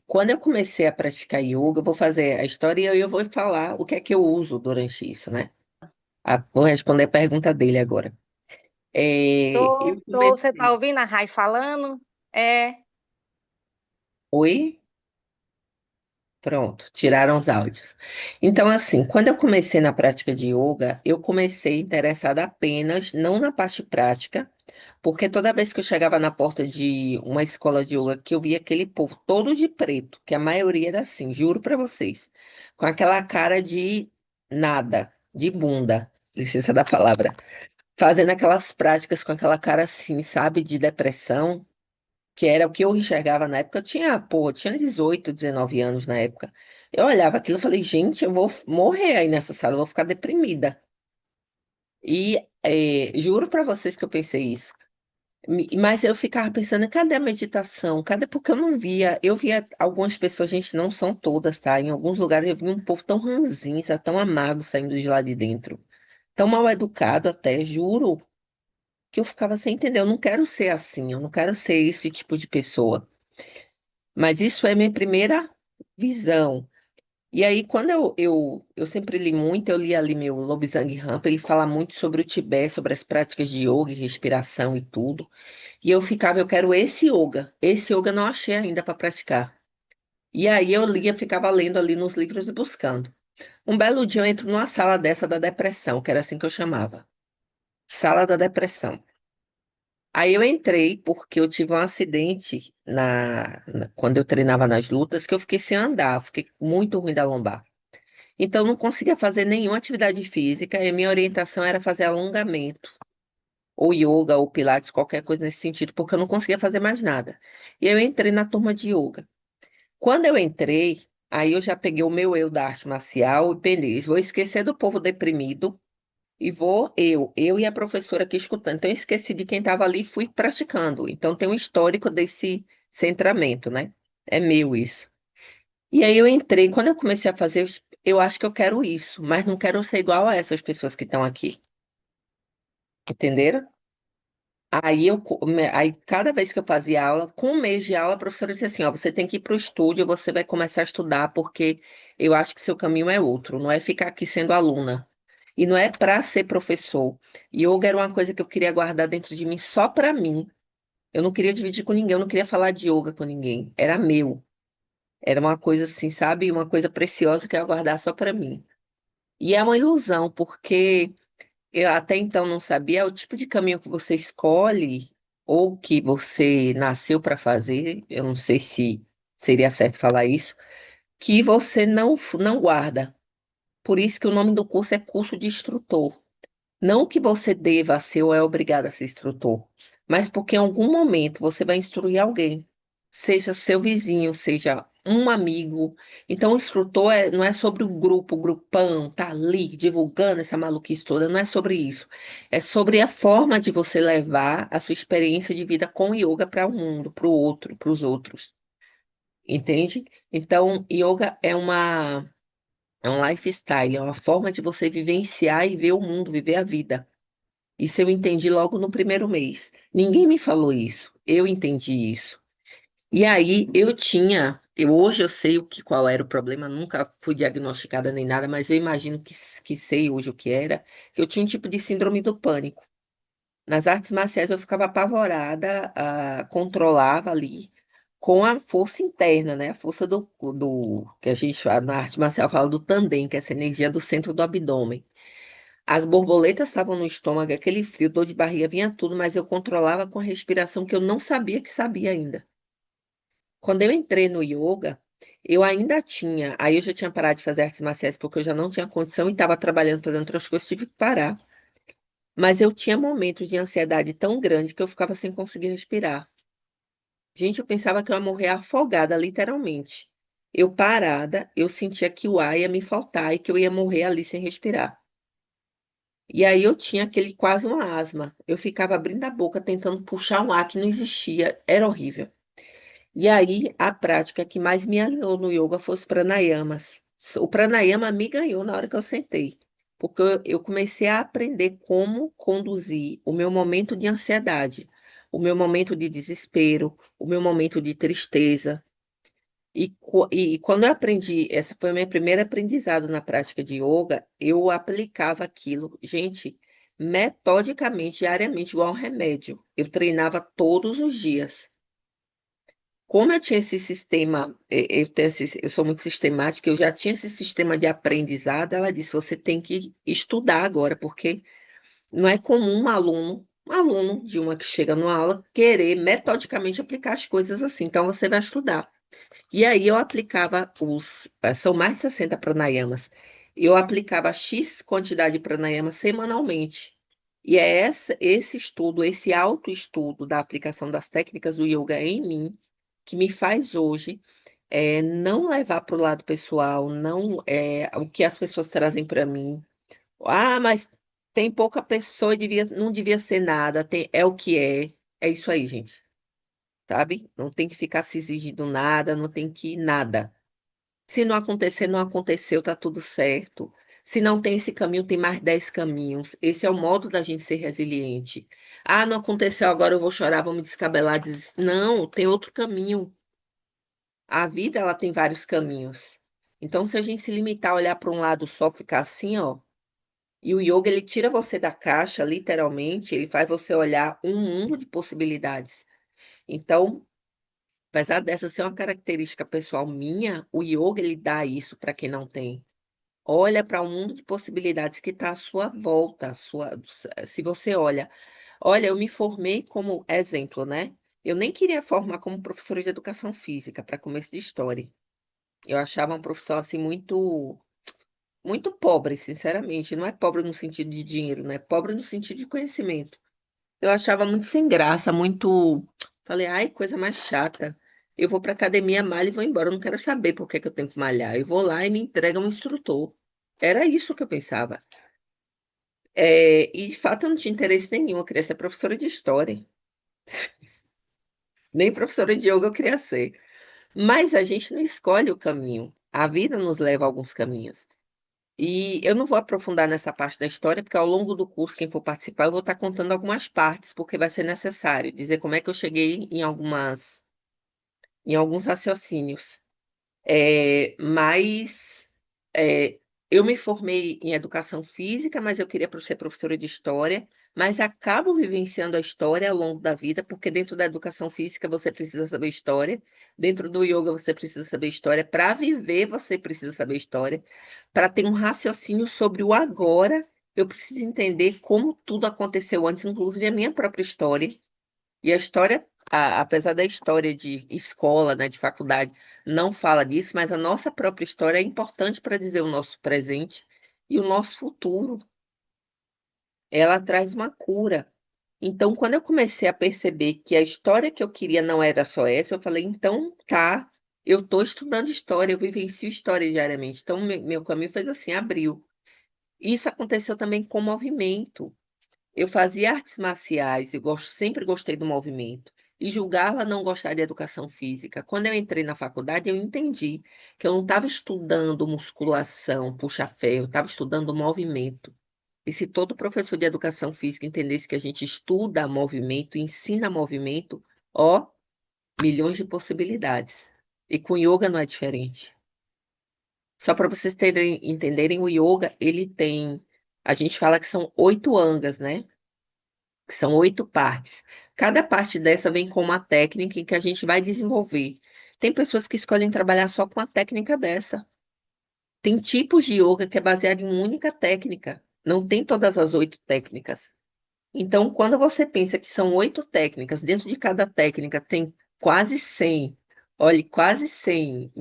Quando eu comecei a praticar yoga, eu vou fazer a história e eu vou falar o que é que eu uso durante isso, né? Vou responder a pergunta dele agora. Eu Você tá comecei. ouvindo a Rai falando? É, Oi? Pronto, tiraram os áudios. Então, assim, quando eu comecei na prática de yoga, eu comecei interessada apenas, não na parte prática, porque toda vez que eu chegava na porta de uma escola de yoga, que eu via aquele povo todo de preto, que a maioria era assim, juro pra vocês, com aquela cara de nada, de bunda, licença da palavra, fazendo aquelas práticas com aquela cara assim, sabe, de depressão, que era o que eu enxergava na época. Eu tinha 18, 19 anos na época. Eu olhava aquilo e falei, gente, eu vou morrer aí nessa sala, eu vou ficar deprimida. Juro pra vocês que eu pensei isso. Mas eu ficava pensando, cadê a meditação? Cadê? Porque eu via algumas pessoas, gente, não são todas, tá? Em alguns lugares eu vi um povo tão ranzinza, tão amargo saindo de lá de dentro, tão mal educado até, juro, que eu ficava sem entender. Eu não quero ser assim, eu não quero ser esse tipo de pessoa. Mas isso é minha primeira visão. E aí, quando eu sempre li muito, eu li ali meu Lobsang Rampa, ele fala muito sobre o Tibete, sobre as práticas de yoga e respiração e tudo. E eu ficava, eu quero esse yoga. Esse yoga eu não achei ainda para praticar. E aí eu lia, ficava lendo ali nos livros e buscando. Um belo dia eu entro numa sala dessa da depressão, que era assim que eu chamava. Sala da depressão. Aí eu entrei porque eu tive um acidente quando eu treinava nas lutas, que eu fiquei sem andar, fiquei muito ruim da lombar. Então eu não conseguia fazer nenhuma atividade física e a minha orientação era fazer alongamento, ou yoga, ou pilates, qualquer coisa nesse sentido, porque eu não conseguia fazer mais nada. E eu entrei na turma de yoga. Quando eu entrei, aí eu já peguei o meu eu da arte marcial e pensei, vou esquecer do povo deprimido e vou eu e a professora aqui escutando. Então eu esqueci de quem estava ali e fui praticando. Então tem um histórico desse centramento, né? É meu isso. E aí eu entrei, quando eu comecei a fazer, eu acho que eu quero isso, mas não quero ser igual a essas pessoas que estão aqui. Entenderam? Aí cada vez que eu fazia aula, com um mês de aula, a professora disse assim, ó, você tem que ir para o estúdio, você vai começar a estudar, porque eu acho que seu caminho é outro, não é ficar aqui sendo aluna. E não é para ser professor. Yoga era uma coisa que eu queria guardar dentro de mim só para mim. Eu não queria dividir com ninguém, eu não queria falar de yoga com ninguém. Era meu. Era uma coisa assim, sabe? Uma coisa preciosa que eu ia guardar só para mim. E é uma ilusão, porque eu até então não sabia o tipo de caminho que você escolhe ou que você nasceu para fazer. Eu não sei se seria certo falar isso, que você não guarda. Por isso que o nome do curso é curso de instrutor. Não que você deva ser ou é obrigado a ser instrutor, mas porque em algum momento você vai instruir alguém, seja seu vizinho, seja um amigo. Então, o instrutor não é sobre o grupo, o grupão, tá ali divulgando essa maluquice toda, não é sobre isso. É sobre a forma de você levar a sua experiência de vida com yoga para o mundo, para o outro, para os outros. Entende? Então, yoga é um lifestyle, é uma forma de você vivenciar e ver o mundo, viver a vida. Isso eu entendi logo no primeiro mês. Ninguém me falou isso. Eu entendi isso. E aí hoje eu sei qual era o problema, nunca fui diagnosticada nem nada, mas eu imagino que sei hoje o que era, que eu tinha um tipo de síndrome do pânico. Nas artes marciais eu ficava apavorada, controlava ali com a força interna, né? A força do que a gente na arte marcial fala do tandem, que é essa energia do centro do abdômen. As borboletas estavam no estômago, aquele frio, dor de barriga, vinha tudo, mas eu controlava com a respiração que eu não sabia que sabia ainda. Quando eu entrei no yoga, eu ainda tinha, aí eu já tinha parado de fazer artes marciais porque eu já não tinha condição e estava trabalhando, fazendo outras coisas, tive que parar. Mas eu tinha momentos de ansiedade tão grande que eu ficava sem conseguir respirar. Gente, eu pensava que eu ia morrer afogada, literalmente. Eu parada, eu sentia que o ar ia me faltar e que eu ia morrer ali sem respirar. E aí eu tinha aquele quase uma asma. Eu ficava abrindo a boca tentando puxar um ar que não existia. Era horrível. E aí a prática que mais me alinhou no yoga foi os pranayamas. O pranayama me ganhou na hora que eu sentei. Porque eu comecei a aprender como conduzir o meu momento de ansiedade, o meu momento de desespero, o meu momento de tristeza. E quando eu aprendi, essa foi o meu primeiro aprendizado na prática de yoga, eu aplicava aquilo, gente, metodicamente, diariamente, igual um remédio. Eu treinava todos os dias. Como eu tinha esse sistema, eu sou muito sistemática, eu já tinha esse sistema de aprendizado, ela disse, você tem que estudar agora, porque não é comum um aluno de uma que chega numa aula, querer metodicamente aplicar as coisas assim. Então, você vai estudar. E aí eu aplicava são mais de 60 pranayamas. Eu aplicava X quantidade de pranayama semanalmente. E é esse estudo, esse autoestudo da aplicação das técnicas do yoga em mim, que me faz hoje não levar para o lado pessoal, não o que as pessoas trazem para mim. Ah, mas tem pouca pessoa e não devia ser nada, é o que é. É isso aí, gente, sabe? Não tem que ficar se exigindo nada, não tem que nada. Se não acontecer, não aconteceu, tá tudo certo. Se não tem esse caminho, tem mais 10 caminhos. Esse é o modo da gente ser resiliente. Ah, não aconteceu agora, eu vou chorar, vou me descabelar. Não, tem outro caminho. A vida, ela tem vários caminhos. Então, se a gente se limitar a olhar para um lado só, ficar assim, ó, e o yoga, ele tira você da caixa, literalmente, ele faz você olhar um mundo de possibilidades. Então, apesar dessa ser uma característica pessoal minha, o yoga ele dá isso para quem não tem. Olha para o mundo de possibilidades que está à sua volta. Se você olha, eu me formei como exemplo, né? Eu nem queria formar como professora de educação física para começo de história. Eu achava uma profissão assim muito pobre, sinceramente. Não é pobre no sentido de dinheiro, né? É pobre no sentido de conhecimento. Eu achava muito sem graça, muito. Falei, ai, coisa mais chata. Eu vou para academia, malho e vou embora. Eu não quero saber por que que eu tenho que malhar. Eu vou lá e me entrega um instrutor. Era isso que eu pensava. E de fato eu não tinha interesse nenhum. Eu queria ser professora de história. Nem professora de yoga eu queria ser. Mas a gente não escolhe o caminho. A vida nos leva a alguns caminhos. E eu não vou aprofundar nessa parte da história, porque ao longo do curso, quem for participar, eu vou estar contando algumas partes, porque vai ser necessário dizer como é que eu cheguei em alguns raciocínios. Mas é, eu me formei em educação física, mas eu queria ser professora de história, mas acabo vivenciando a história ao longo da vida, porque dentro da educação física você precisa saber história, dentro do yoga você precisa saber história, para viver você precisa saber história, para ter um raciocínio sobre o agora, eu preciso entender como tudo aconteceu antes, inclusive a minha própria história. E a história, apesar da história de escola, né, de faculdade, não fala disso, mas a nossa própria história é importante para dizer o nosso presente e o nosso futuro. Ela traz uma cura. Então, quando eu comecei a perceber que a história que eu queria não era só essa, eu falei, então tá, eu estou estudando história, eu vivencio história diariamente. Então, meu caminho fez assim, abriu. Isso aconteceu também com o movimento. Eu fazia artes marciais, sempre gostei do movimento. E julgava não gostar de educação física. Quando eu entrei na faculdade, eu entendi que eu não estava estudando musculação, puxa-ferro, eu estava estudando movimento. E se todo professor de educação física entendesse que a gente estuda movimento, ensina movimento, ó, milhões de possibilidades. E com yoga não é diferente. Só para vocês entenderem, o yoga, ele tem, a gente fala que são 8 angas, né? Que são 8 partes. Cada parte dessa vem com uma técnica em que a gente vai desenvolver. Tem pessoas que escolhem trabalhar só com a técnica dessa. Tem tipos de yoga que é baseado em uma única técnica. Não tem todas as 8 técnicas. Então, quando você pensa que são 8 técnicas, dentro de cada técnica tem quase 100, olhe, quase 100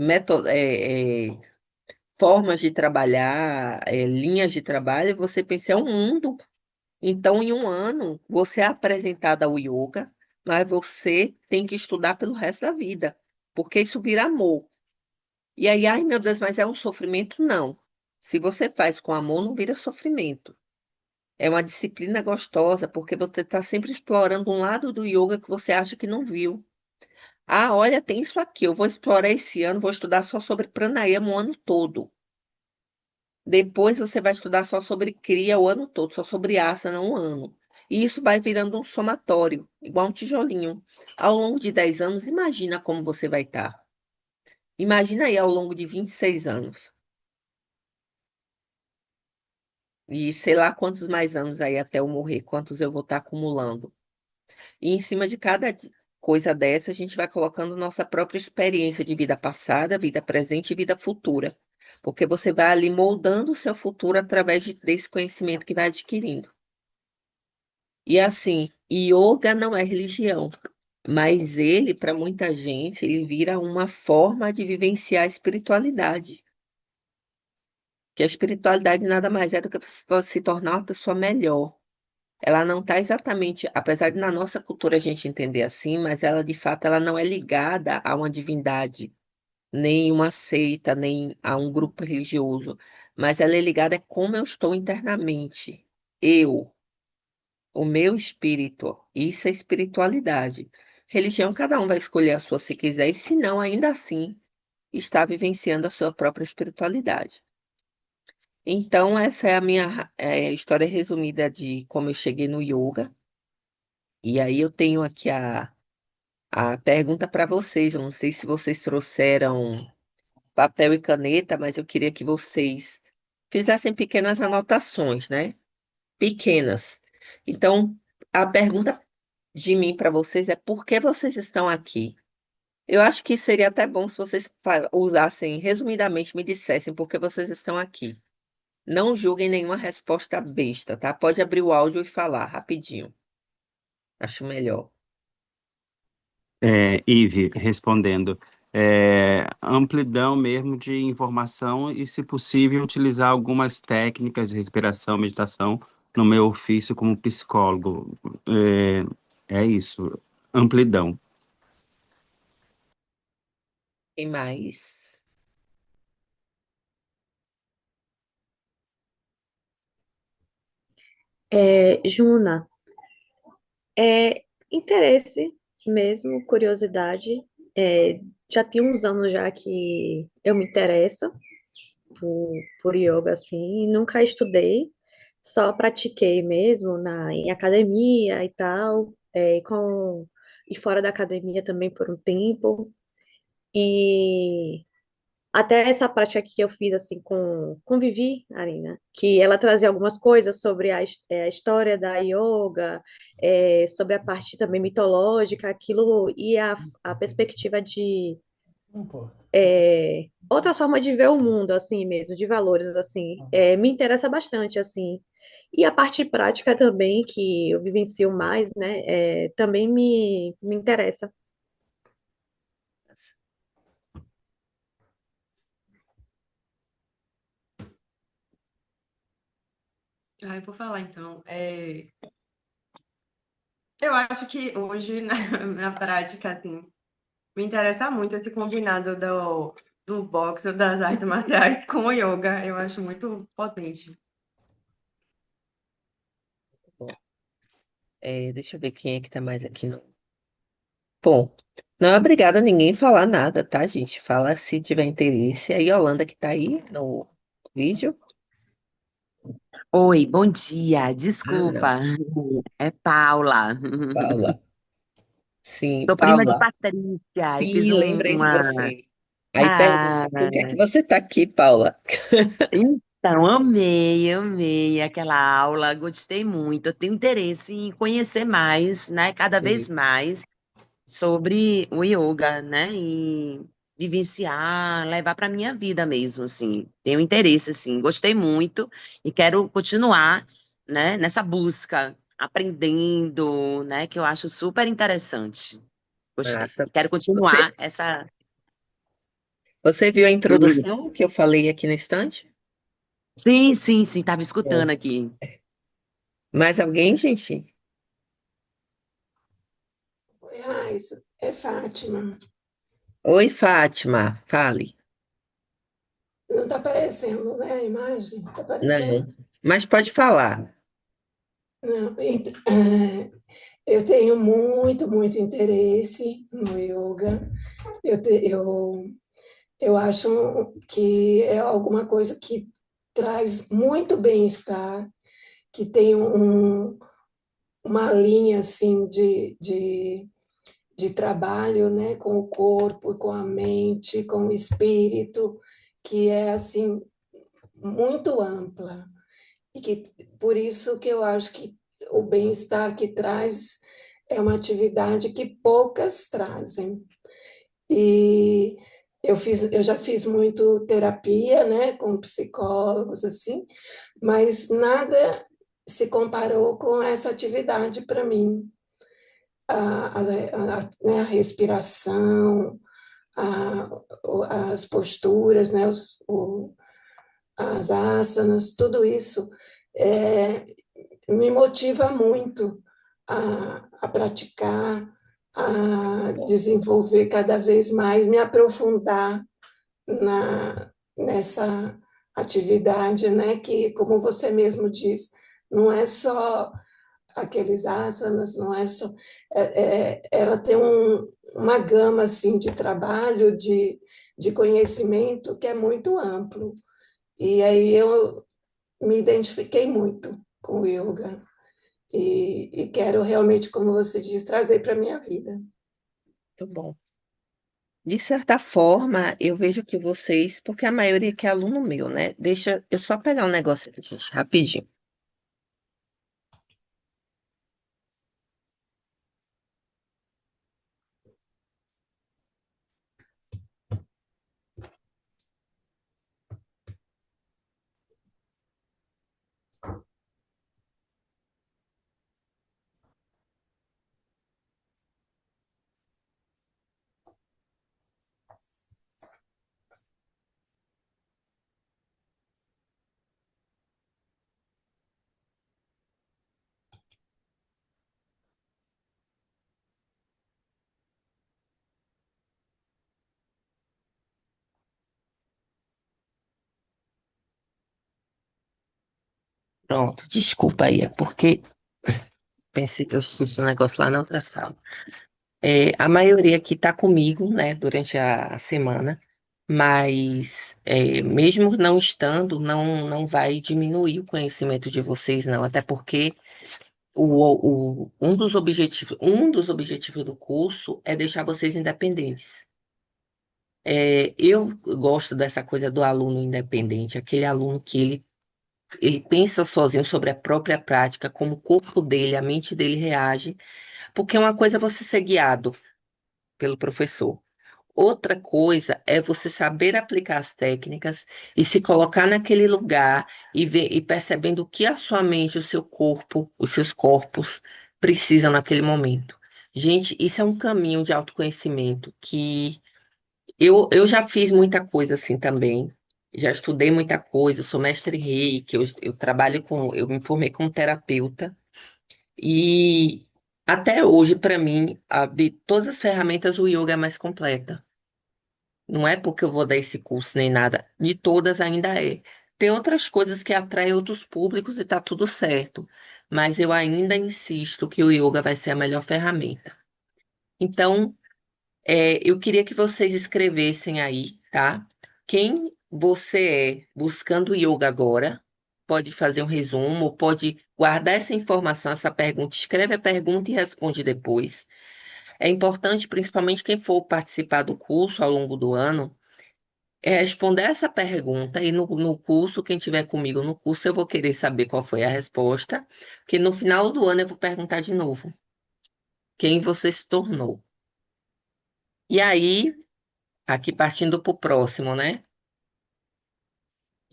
formas de trabalhar, linhas de trabalho, você pensa, é um mundo. Então, em um ano, você é apresentado ao yoga, mas você tem que estudar pelo resto da vida, porque isso vira amor. E aí, ai meu Deus, mas é um sofrimento? Não. Se você faz com amor, não vira sofrimento. É uma disciplina gostosa, porque você está sempre explorando um lado do yoga que você acha que não viu. Ah, olha, tem isso aqui, eu vou explorar esse ano, vou estudar só sobre pranayama o ano todo. Depois você vai estudar só sobre Kriya o ano todo, só sobre asana um ano. E isso vai virando um somatório, igual um tijolinho. Ao longo de 10 anos, imagina como você vai estar. Imagina aí ao longo de 26 anos. E sei lá quantos mais anos aí até eu morrer, quantos eu vou estar acumulando. E em cima de cada coisa dessa, a gente vai colocando nossa própria experiência de vida passada, vida presente e vida futura. Porque você vai ali moldando o seu futuro através desse conhecimento que vai adquirindo. E assim, yoga não é religião, mas ele, para muita gente, ele vira uma forma de vivenciar a espiritualidade. Que a espiritualidade nada mais é do que se tornar uma pessoa melhor. Ela não está exatamente, apesar de na nossa cultura a gente entender assim, mas ela de fato ela não é ligada a uma divindade, nem uma seita, nem a um grupo religioso, mas ela é ligada a como eu estou internamente. Eu, o meu espírito, isso é espiritualidade. Religião, cada um vai escolher a sua se quiser, e se não, ainda assim, está vivenciando a sua própria espiritualidade. Então, essa é a minha história resumida de como eu cheguei no yoga. E aí eu tenho aqui a pergunta para vocês. Eu não sei se vocês trouxeram papel e caneta, mas eu queria que vocês fizessem pequenas anotações, né? Pequenas. Então, a pergunta de mim para vocês é por que vocês estão aqui? Eu acho que seria até bom se vocês usassem, resumidamente, me dissessem por que vocês estão aqui. Não julguem nenhuma resposta besta, tá? Pode abrir o áudio e falar rapidinho. Acho melhor. Ive, respondendo, amplidão mesmo de informação e, se possível, utilizar algumas técnicas de respiração, meditação no meu ofício como psicólogo. É isso, amplidão. Quem mais? Juna, interesse mesmo, curiosidade. Já tem uns anos já que eu me interesso por yoga, assim, e nunca estudei, só pratiquei mesmo em academia e tal, e fora da academia também por um tempo. E Até essa prática que eu fiz assim com Vivi, Arina, que ela trazia algumas coisas sobre a história da yoga, sobre a parte também mitológica, aquilo e a perspectiva de Não importa. outra forma de ver o mundo, assim mesmo, de valores, assim, me interessa bastante, assim. E a parte prática também, que eu vivencio mais, né, também me interessa. Ah, eu vou falar então. Eu acho que hoje, na prática, assim, me interessa muito esse combinado do boxe ou das artes marciais com o yoga. Eu acho muito potente. Bom, deixa eu ver quem é que tá mais aqui. Não. Bom, não é obrigada a ninguém falar nada, tá, gente? Fala se tiver interesse. A Yolanda que tá aí no vídeo. Oi, bom dia. Ah, não. Desculpa, é Paula. Paula. Sim, Sou prima de Paula. Patrícia e fiz Sim, lembrei de uma. você. Aí Ah, pergunta, por que é que você tá aqui, Paula? então, amei aquela aula, gostei muito. Eu tenho interesse em conhecer mais, né, cada vez Sim. mais sobre o yoga, né, e vivenciar, levar para minha vida mesmo, assim. Tenho interesse, assim, gostei muito e quero continuar, né, nessa busca, aprendendo, né, que eu acho super interessante. Gostei. Massa. Quero Você, continuar essa. você viu a introdução que eu falei aqui na estante? Sim, estava escutando Pronto. aqui. Mais alguém, gente? Oi, Raíssa, é Fátima. Oi, Fátima, fale. Não está aparecendo, né, a imagem? Está aparecendo? Não, mas pode falar. Não, eu tenho muito interesse no yoga. Eu, te- eu, eu acho que é alguma coisa que traz muito bem-estar, que tem uma linha assim de trabalho, né, com o corpo, com a mente, com o espírito, que é assim muito ampla e que por isso que eu acho que o bem-estar que traz é uma atividade que poucas trazem. E eu já fiz muito terapia, né, com psicólogos assim, mas nada se comparou com essa atividade para mim. Né, a respiração, as posturas, né, as asanas, tudo isso é, me motiva muito a praticar, a desenvolver cada vez mais, me aprofundar nessa atividade, né? Que, como você mesmo diz, não é só aqueles asanas, não é só. Ela tem uma gama assim de trabalho, de conhecimento que é muito amplo. E aí eu me identifiquei muito com o yoga e quero realmente, como você diz, trazer para a minha vida. Muito bom. De certa forma, eu vejo que vocês, porque a maioria que é aluno meu, né? Deixa eu só pegar um negócio aqui, gente, rapidinho. Pronto, desculpa aí, é porque pensei que eu fiz um negócio lá na outra sala. A maioria aqui está comigo, né, durante a semana, mas mesmo não estando, não vai diminuir o conhecimento de vocês, não, até porque um dos objetivos do curso é deixar vocês independentes. Eu gosto dessa coisa do aluno independente, aquele aluno que ele pensa sozinho sobre a própria prática, como o corpo dele, a mente dele reage, porque uma coisa é você ser guiado pelo professor. Outra coisa é você saber aplicar as técnicas e se colocar naquele lugar e ver e percebendo o que a sua mente, o seu corpo, os seus corpos precisam naquele momento. Gente, isso é um caminho de autoconhecimento que eu já fiz muita coisa assim também. Já estudei muita coisa, eu sou mestre em Reiki, eu trabalho eu me formei como terapeuta e até hoje, para mim, de todas as ferramentas, o yoga é a mais completa. Não é porque eu vou dar esse curso nem nada, de todas ainda é. Tem outras coisas que atraem outros públicos e tá tudo certo, mas eu ainda insisto que o yoga vai ser a melhor ferramenta. Então, eu queria que vocês escrevessem aí, tá? Quem você é buscando yoga agora, pode fazer um resumo, pode guardar essa informação, essa pergunta, escreve a pergunta e responde depois. É importante, principalmente quem for participar do curso ao longo do ano, responder essa pergunta e no curso, quem tiver comigo no curso, eu vou querer saber qual foi a resposta, porque no final do ano eu vou perguntar de novo, quem você se tornou. E aí, aqui partindo para o próximo, né?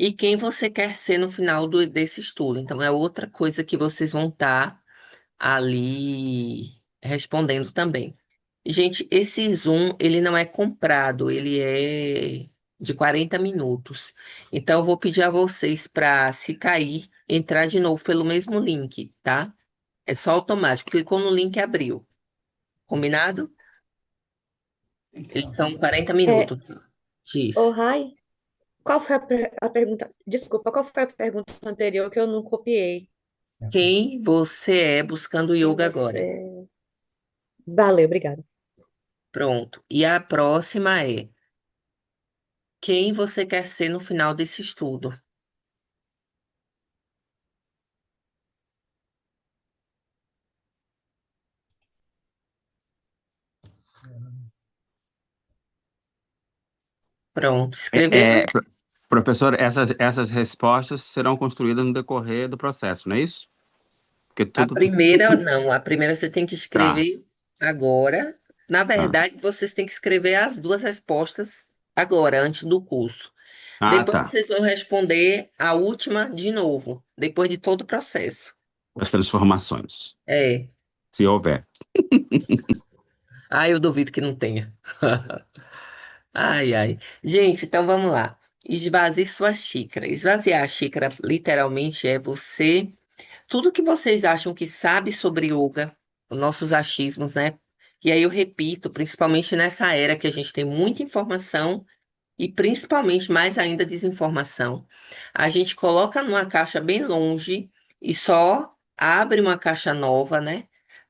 E quem você quer ser no final desse estudo. Então, é outra coisa que vocês vão estar ali respondendo também. Gente, esse Zoom, ele não é comprado, ele é de 40 minutos. Então, eu vou pedir a vocês para, se cair, entrar de novo pelo mesmo link, tá? É só automático. Clicou no link e abriu. Combinado? Eles são 40 É, minutos. ô, Diz. Rai, qual foi a pergunta? Desculpa, qual foi a pergunta anterior que eu não copiei? Quem você é buscando Quem yoga agora? você... Valeu, obrigada. Pronto. E a próxima é: quem você quer ser no final desse estudo? Pronto. Escreveram? Professor, essas respostas serão construídas no decorrer do processo, não é isso? Porque A tudo primeira, não. A primeira você tem que tá. escrever agora. Na Tá. verdade, vocês têm que escrever as duas respostas agora, antes do curso. Ah, Depois tá. vocês vão responder a última de novo, depois de todo o processo. As transformações, É. se houver. Eu duvido que não tenha. Ai, ai. Gente, então vamos lá. Esvazie sua xícara. Esvaziar a xícara, literalmente, é você. Tudo que vocês acham que sabe sobre yoga, os nossos achismos, né? E aí eu repito, principalmente nessa era que a gente tem muita informação e principalmente mais ainda desinformação, a gente coloca numa caixa bem longe e só abre uma caixa nova, né?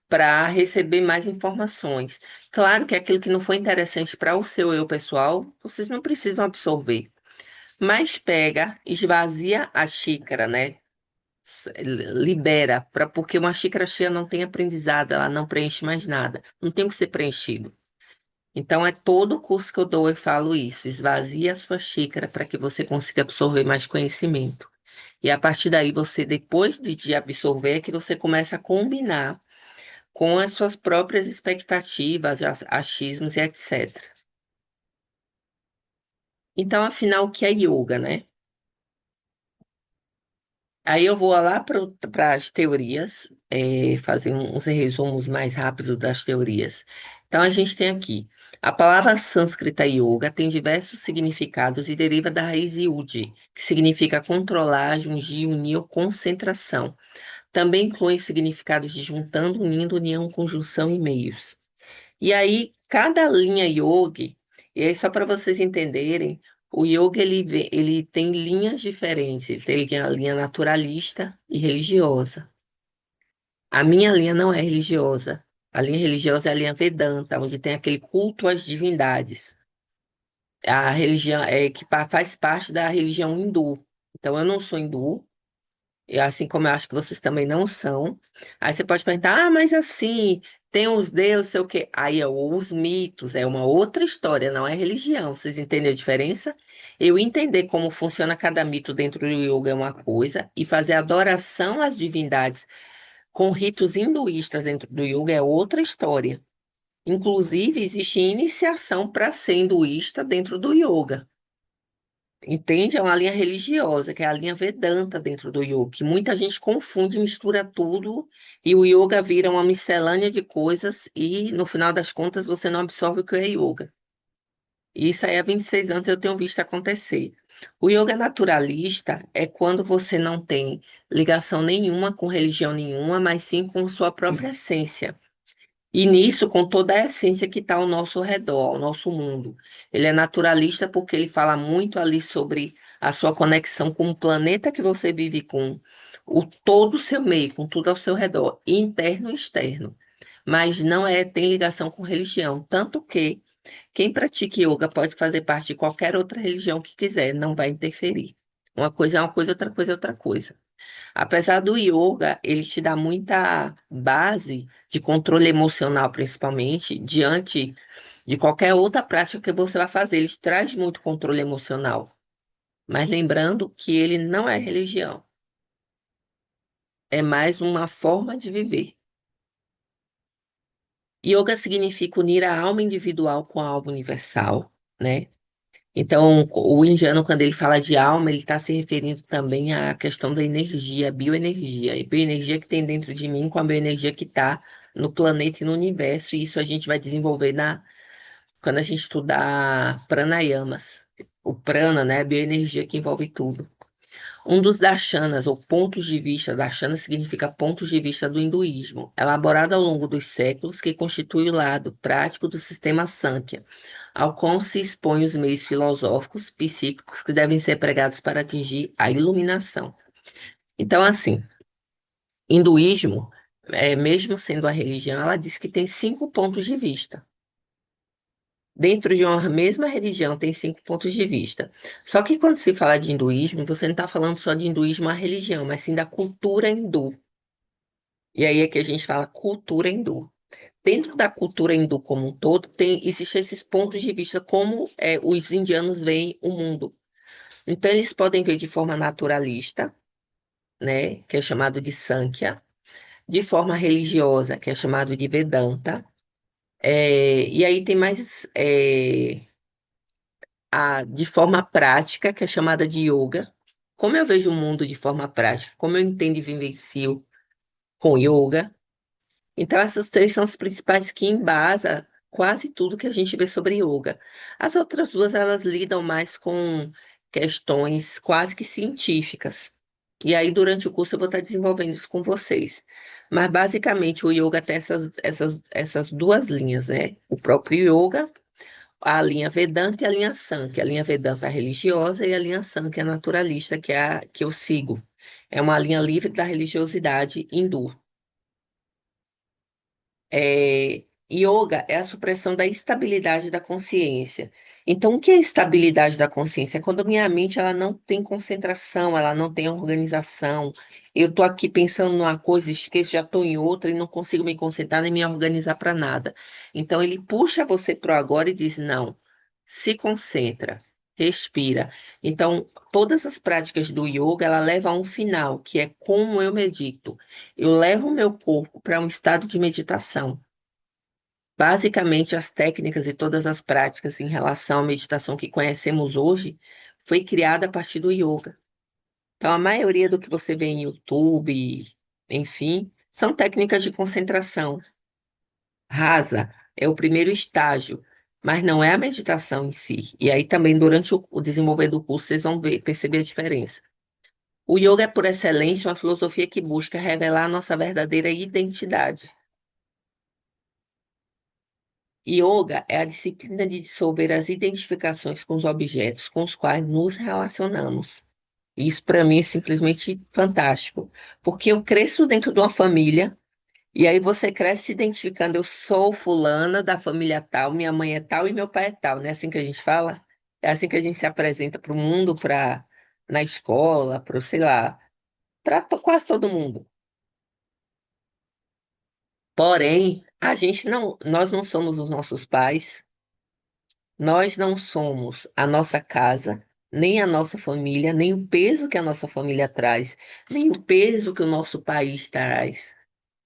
Para receber mais informações. Claro que aquilo que não foi interessante para o seu eu pessoal, vocês não precisam absorver. Mas pega, esvazia a xícara, né? Libera, porque uma xícara cheia não tem aprendizado, ela não preenche mais nada, não tem o que ser preenchido. Então, é todo o curso que eu dou, eu falo isso, esvazia a sua xícara para que você consiga absorver mais conhecimento. E a partir daí, você, depois de absorver, é que você começa a combinar com as suas próprias expectativas, achismos e etc. Então, afinal, o que é yoga, né? Aí eu vou lá para as teorias, fazer uns resumos mais rápidos das teorias. Então, a gente tem aqui, a palavra sânscrita yoga tem diversos significados e deriva da raiz yudi, que significa controlar, jungir, unir ou concentração. Também inclui significados de juntando, unindo, união, conjunção e meios. E aí, cada linha yoga, e aí só para vocês entenderem, o yoga ele tem linhas diferentes. Ele tem a linha naturalista e religiosa. A minha linha não é religiosa. A linha religiosa é a linha Vedanta, onde tem aquele culto às divindades. A religião é que faz parte da religião hindu. Então, eu não sou hindu, e assim como eu acho que vocês também não são. Aí você pode perguntar, mas assim, Tem os deuses, sei o quê. Aí é os mitos, é uma outra história, não é religião. Vocês entendem a diferença? Eu entender como funciona cada mito dentro do yoga é uma coisa, e fazer adoração às divindades com ritos hinduístas dentro do yoga é outra história. Inclusive, existe iniciação para ser hinduísta dentro do yoga. Entende? É uma linha religiosa, que é a linha Vedanta dentro do yoga, que muita gente confunde, mistura tudo, e o yoga vira uma miscelânea de coisas, e no final das contas você não absorve o que é yoga. E isso aí há 26 anos eu tenho visto acontecer. O yoga naturalista é quando você não tem ligação nenhuma com religião nenhuma, mas sim com sua própria essência. E nisso, com toda a essência que está ao nosso redor, ao nosso mundo. Ele é naturalista porque ele fala muito ali sobre a sua conexão com o planeta que você vive, com o todo o seu meio, com tudo ao seu redor, interno e externo. Mas não é, tem ligação com religião. Tanto que quem pratica yoga pode fazer parte de qualquer outra religião que quiser, não vai interferir. Uma coisa é uma coisa, outra coisa é outra coisa. Apesar do yoga, ele te dá muita base de controle emocional, principalmente, diante de qualquer outra prática que você vai fazer. Ele te traz muito controle emocional. Mas lembrando que ele não é religião, é mais uma forma de viver. Yoga significa unir a alma individual com a alma universal, né? Então, o indiano, quando ele fala de alma, ele está se referindo também à questão da energia, bioenergia, e bioenergia que tem dentro de mim com a bioenergia que está no planeta e no universo, e isso a gente vai desenvolver quando a gente estudar pranayamas. O prana, né, a bioenergia que envolve tudo. Um dos darshanas, ou pontos de vista, darshana significa pontos de vista do hinduísmo, elaborado ao longo dos séculos, que constitui o lado prático do sistema Sankhya, ao qual se expõem os meios filosóficos, psíquicos que devem ser pregados para atingir a iluminação. Então, assim, hinduísmo, mesmo sendo a religião, ela diz que tem 5 pontos de vista. Dentro de uma mesma religião tem 5 pontos de vista. Só que quando se fala de hinduísmo, você não está falando só de hinduísmo a religião, mas sim da cultura hindu. E aí é que a gente fala cultura hindu. Dentro da cultura hindu como um todo, existem esses pontos de vista como os indianos veem o mundo. Então, eles podem ver de forma naturalista, né, que é chamado de Sankhya, de forma religiosa, que é chamado de Vedanta, e aí tem mais de forma prática, que é chamada de Yoga. Como eu vejo o mundo de forma prática, como eu entendo e vivencio com Yoga. Então, essas três são as principais que embasam quase tudo que a gente vê sobre yoga. As outras duas, elas lidam mais com questões quase que científicas. E aí, durante o curso, eu vou estar desenvolvendo isso com vocês. Mas, basicamente, o yoga tem essas duas linhas, né? O próprio yoga, a linha Vedanta e a linha Sankhya. A linha Vedanta é religiosa e a linha Sankhya é naturalista, que é a que eu sigo. É uma linha livre da religiosidade hindu. Yoga é a supressão da estabilidade da consciência. Então, o que é estabilidade da consciência? É quando minha mente ela não tem concentração, ela não tem organização. Eu estou aqui pensando numa coisa, esqueço, já estou em outra e não consigo me concentrar nem me organizar para nada. Então, ele puxa você para o agora e diz: não, se concentra, respira. Então, todas as práticas do yoga, ela leva a um final, que é como eu medito. Eu levo o meu corpo para um estado de meditação. Basicamente, as técnicas e todas as práticas em relação à meditação que conhecemos hoje foi criada a partir do yoga. Então, a maioria do que você vê em YouTube, enfim, são técnicas de concentração. Rasa é o primeiro estágio, mas não é a meditação em si. E aí também, durante o desenvolver do curso, vocês vão perceber a diferença. O yoga é, por excelência, uma filosofia que busca revelar a nossa verdadeira identidade. Yoga é a disciplina de dissolver as identificações com os objetos com os quais nos relacionamos. Isso, para mim, é simplesmente fantástico, porque eu cresço dentro de uma família, e aí você cresce se identificando, eu sou fulana da família tal, minha mãe é tal e meu pai é tal, não é assim que a gente fala? É assim que a gente se apresenta para o mundo, na escola, para, sei lá, para quase todo mundo. Porém, Nós não somos os nossos pais, nós não somos a nossa casa, nem a nossa família, nem o peso que a nossa família traz, nem o peso que o nosso país traz.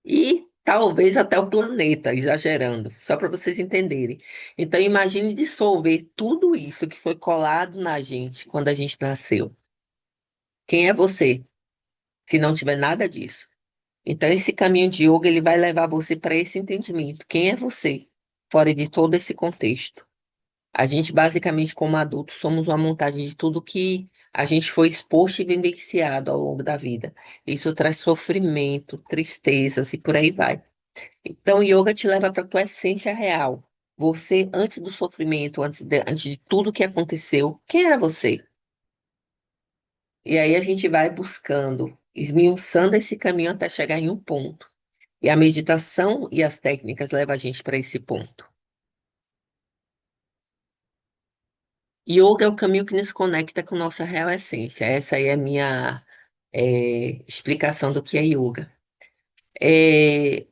E talvez até o planeta, exagerando, só para vocês entenderem. Então, imagine dissolver tudo isso que foi colado na gente quando a gente nasceu. Quem é você, se não tiver nada disso? Então, esse caminho de yoga, ele vai levar você para esse entendimento. Quem é você, fora de todo esse contexto? A gente, basicamente, como adulto, somos uma montagem de tudo que a gente foi exposto e vivenciado ao longo da vida. Isso traz sofrimento, tristezas e por aí vai. Então, o yoga te leva para a tua essência real. Você, antes do sofrimento, antes de tudo que aconteceu, quem era você? E aí a gente vai buscando, esmiuçando esse caminho até chegar em um ponto. E a meditação e as técnicas levam a gente para esse ponto. Yoga é o caminho que nos conecta com nossa real essência. Essa aí é a minha explicação do que é yoga. É,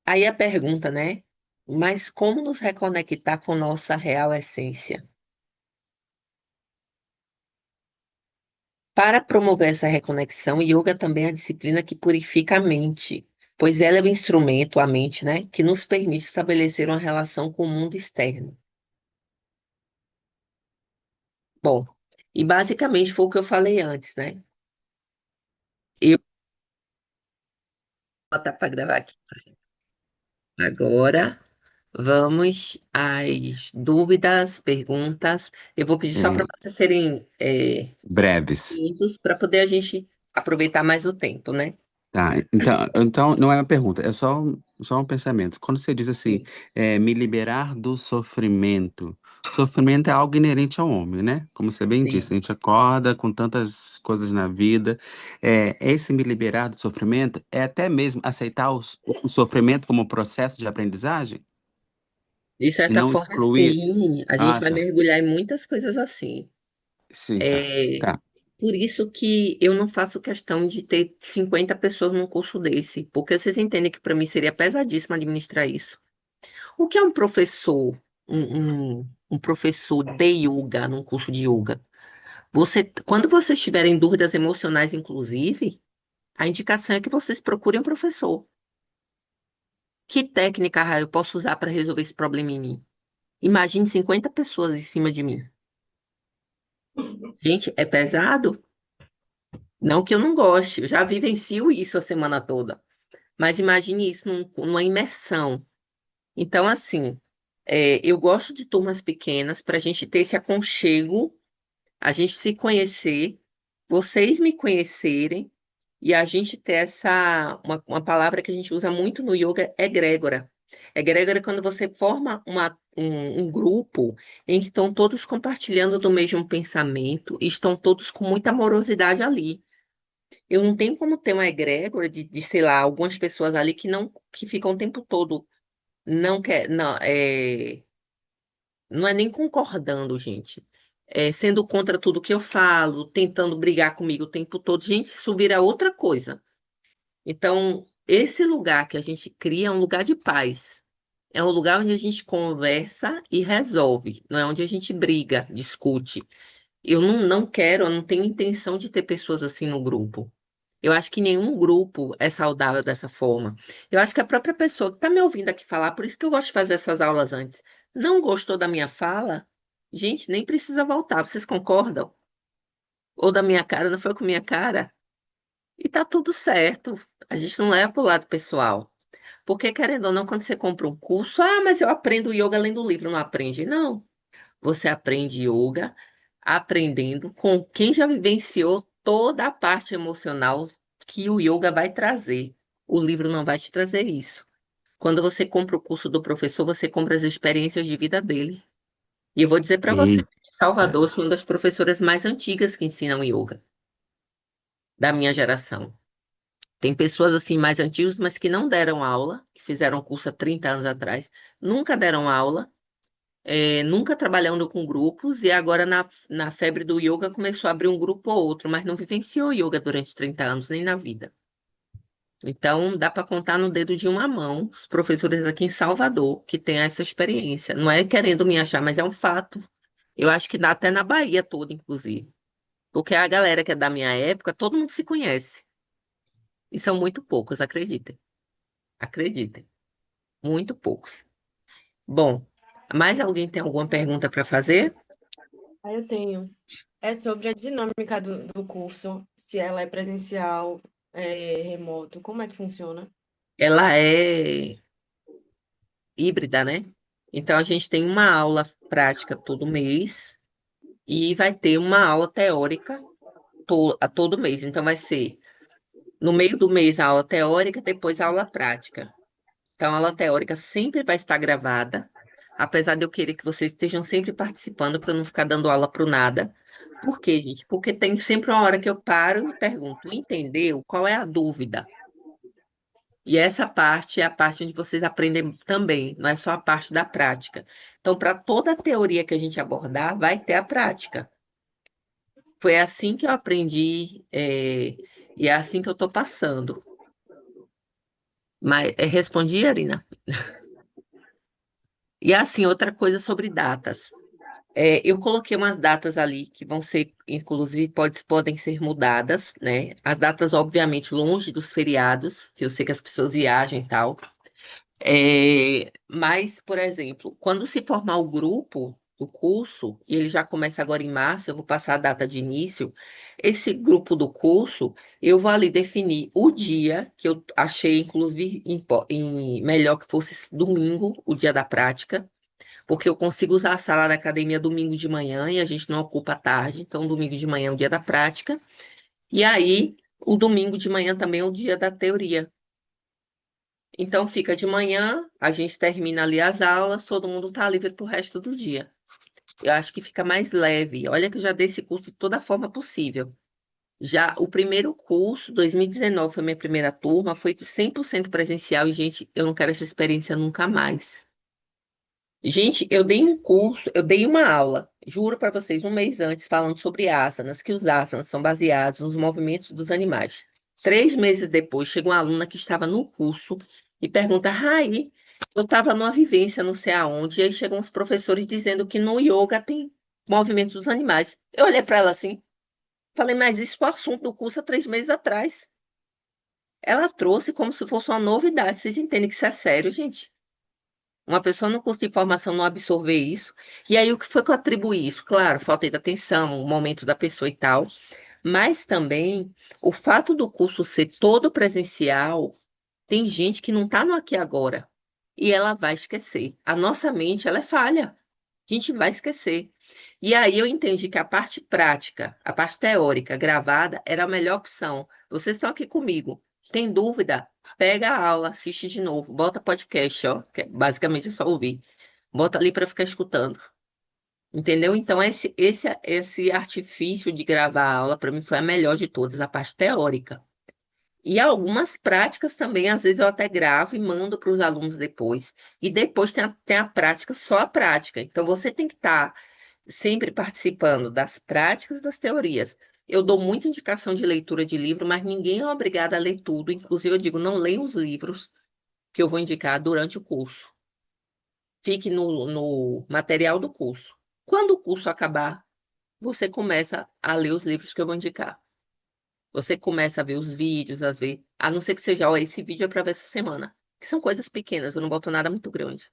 aí a pergunta, né? Mas como nos reconectar com nossa real essência? Para promover essa reconexão, yoga também é a disciplina que purifica a mente, pois ela é o instrumento, a mente, né, que nos permite estabelecer uma relação com o mundo externo. Bom, e basicamente foi o que eu falei antes, né? Eu vou botar para gravar aqui. Agora, vamos às dúvidas, perguntas. Eu vou pedir só para É, vocês serem breves. para poder a gente aproveitar mais o tempo, né? Tá, então não é uma pergunta, é só um pensamento. Quando você diz assim, me liberar do sofrimento, sofrimento é algo inerente ao homem, né? Como você bem disse, a Sim. gente acorda com tantas coisas na vida. Esse me liberar do sofrimento é até mesmo aceitar o sofrimento como processo de aprendizagem De e certa não forma, excluir. sim, a gente Ah, vai tá. mergulhar em muitas coisas assim. Sim, tá. É Tá. por isso que eu não faço questão de ter 50 pessoas num curso desse, porque vocês entendem que para mim seria pesadíssimo administrar isso. O que é um professor, um professor de yoga, num curso de yoga? Quando vocês tiverem dúvidas emocionais, inclusive, a indicação é que vocês procurem um professor. Que técnica, Raio, eu posso usar para resolver esse problema em mim? Imagine 50 pessoas em cima de mim. Gente, é pesado? Não que eu não goste, eu já vivencio isso a semana toda. Mas imagine isso numa imersão. Então, assim, eu gosto de turmas pequenas para a gente ter esse aconchego, a gente se conhecer, vocês me conhecerem e a gente ter uma palavra que a gente usa muito no yoga, egrégora. Egrégora é quando você forma um grupo em que estão todos compartilhando do mesmo pensamento e estão todos com muita amorosidade ali. Eu não tenho como ter uma egrégora sei lá, algumas pessoas ali que ficam o tempo todo, não é nem concordando, gente. Sendo contra tudo que eu falo, tentando brigar comigo o tempo todo. Gente, isso vira outra coisa. Então, esse lugar que a gente cria é um lugar de paz. É um lugar onde a gente conversa e resolve. Não é onde a gente briga, discute. Eu não tenho intenção de ter pessoas assim no grupo. Eu acho que nenhum grupo é saudável dessa forma. Eu acho que a própria pessoa que está me ouvindo aqui falar, por isso que eu gosto de fazer essas aulas antes, não gostou da minha fala, gente, nem precisa voltar. Vocês concordam? Ou da minha cara, não foi com minha cara? E tá tudo certo. A gente não leva pro lado pessoal. Porque, querendo ou não, quando você compra um curso, mas eu aprendo yoga lendo livro, não aprende. Não. Você aprende yoga aprendendo com quem já vivenciou toda a parte emocional que o yoga vai trazer. O livro não vai te trazer isso. Quando você compra o curso do professor, você compra as experiências de vida dele. E eu vou dizer para você, Eita. Salvador, sou uma das professoras mais antigas que ensinam yoga, da minha geração. Tem pessoas assim mais antigas, mas que não deram aula, que fizeram curso há 30 anos atrás, nunca deram aula, nunca trabalhando com grupos, e agora na febre do yoga começou a abrir um grupo ou outro, mas não vivenciou yoga durante 30 anos, nem na vida. Então, dá para contar no dedo de uma mão os professores aqui em Salvador que têm essa experiência. Não é querendo me achar, mas é um fato. Eu acho que dá até na Bahia toda, inclusive. Porque a galera que é da minha época, todo mundo se conhece. E são muito poucos, acreditem. Acreditem. Muito poucos. Bom, mais alguém tem alguma pergunta para fazer? Aí eu tenho. É sobre a dinâmica do curso, se ela é presencial, remoto, como é que funciona? Ela é híbrida, né? Então, a gente tem uma aula prática todo mês e vai ter uma aula teórica a todo mês. Então, vai ser no meio do mês a aula teórica, depois a aula prática. Então, a aula teórica sempre vai estar gravada, apesar de eu querer que vocês estejam sempre participando para eu não ficar dando aula para o nada. Por quê, gente? Porque tem sempre uma hora que eu paro e pergunto, entendeu? Qual é a dúvida? E essa parte é a parte onde vocês aprendem também, não é só a parte da prática. Então, para toda a teoria que a gente abordar, vai ter a prática. Foi assim que eu aprendi, e é assim que eu estou passando. Mas respondi, Arina? E assim, outra coisa sobre datas. Eu coloquei umas datas ali que vão ser, inclusive, podem ser mudadas, né? As datas, obviamente, longe dos feriados, que eu sei que as pessoas viajam e tal. Mas, por exemplo, quando se formar o grupo do curso, e ele já começa agora em março, eu vou passar a data de início, esse grupo do curso, eu vou ali definir o dia, que eu achei, inclusive, melhor que fosse domingo, o dia da prática, porque eu consigo usar a sala da academia domingo de manhã e a gente não ocupa a tarde, então domingo de manhã é o dia da prática, e aí o domingo de manhã também é o dia da teoria. Então fica de manhã, a gente termina ali as aulas, todo mundo está livre para o resto do dia. Eu acho que fica mais leve. Olha que eu já dei esse curso de toda forma possível. Já o primeiro curso, 2019, foi minha primeira turma, foi de 100% presencial e, gente, eu não quero essa experiência nunca mais. Gente, eu dei um curso, eu dei uma aula, juro para vocês, um mês antes, falando sobre asanas, que os asanas são baseados nos movimentos dos animais. 3 meses depois, chega uma aluna que estava no curso e pergunta, Rai, eu estava numa vivência não sei aonde, e aí chegam os professores dizendo que no yoga tem movimentos dos animais. Eu olhei para ela assim, falei, mas isso foi o assunto do curso há 3 meses atrás. Ela trouxe como se fosse uma novidade. Vocês entendem que isso é sério, gente? Uma pessoa no curso de formação não absorver isso. E aí, o que foi que eu atribuí isso? Claro, falta de atenção, o momento da pessoa e tal. Mas também, o fato do curso ser todo presencial, tem gente que não está no aqui e agora. E ela vai esquecer. A nossa mente, ela é falha. A gente vai esquecer. E aí eu entendi que a parte prática, a parte teórica gravada era a melhor opção. Vocês estão aqui comigo. Tem dúvida? Pega a aula, assiste de novo, bota podcast, ó, que basicamente é só ouvir. Bota ali para ficar escutando. Entendeu? Então esse artifício de gravar a aula para mim foi a melhor de todas, a parte teórica. E algumas práticas também, às vezes eu até gravo e mando para os alunos depois. E depois tem a prática, só a prática. Então você tem que estar sempre participando das práticas e das teorias. Eu dou muita indicação de leitura de livro, mas ninguém é obrigado a ler tudo. Inclusive, eu digo, não leiam os livros que eu vou indicar durante o curso. Fique no material do curso. Quando o curso acabar, você começa a ler os livros que eu vou indicar. Você começa a ver os vídeos, a não ser que seja, ó, esse vídeo é para ver essa semana. Que são coisas pequenas, eu não boto nada muito grande.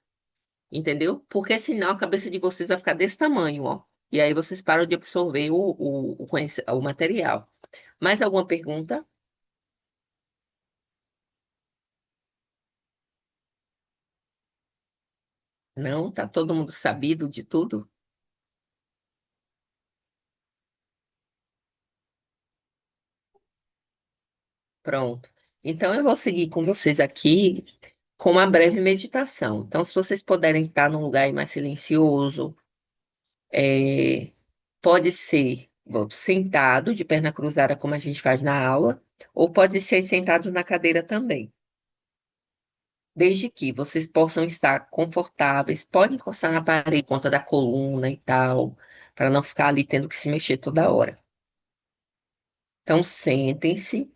Entendeu? Porque senão a cabeça de vocês vai ficar desse tamanho, ó. E aí vocês param de absorver o material. Mais alguma pergunta? Não? Tá todo mundo sabido de tudo? Pronto. Então eu vou seguir com vocês aqui com uma breve meditação. Então, se vocês puderem estar num lugar aí mais silencioso, é, pode ser sentado, de perna cruzada, como a gente faz na aula, ou pode ser sentados na cadeira também. Desde que vocês possam estar confortáveis, pode encostar na parede, por conta da coluna e tal, para não ficar ali tendo que se mexer toda hora. Então, sentem-se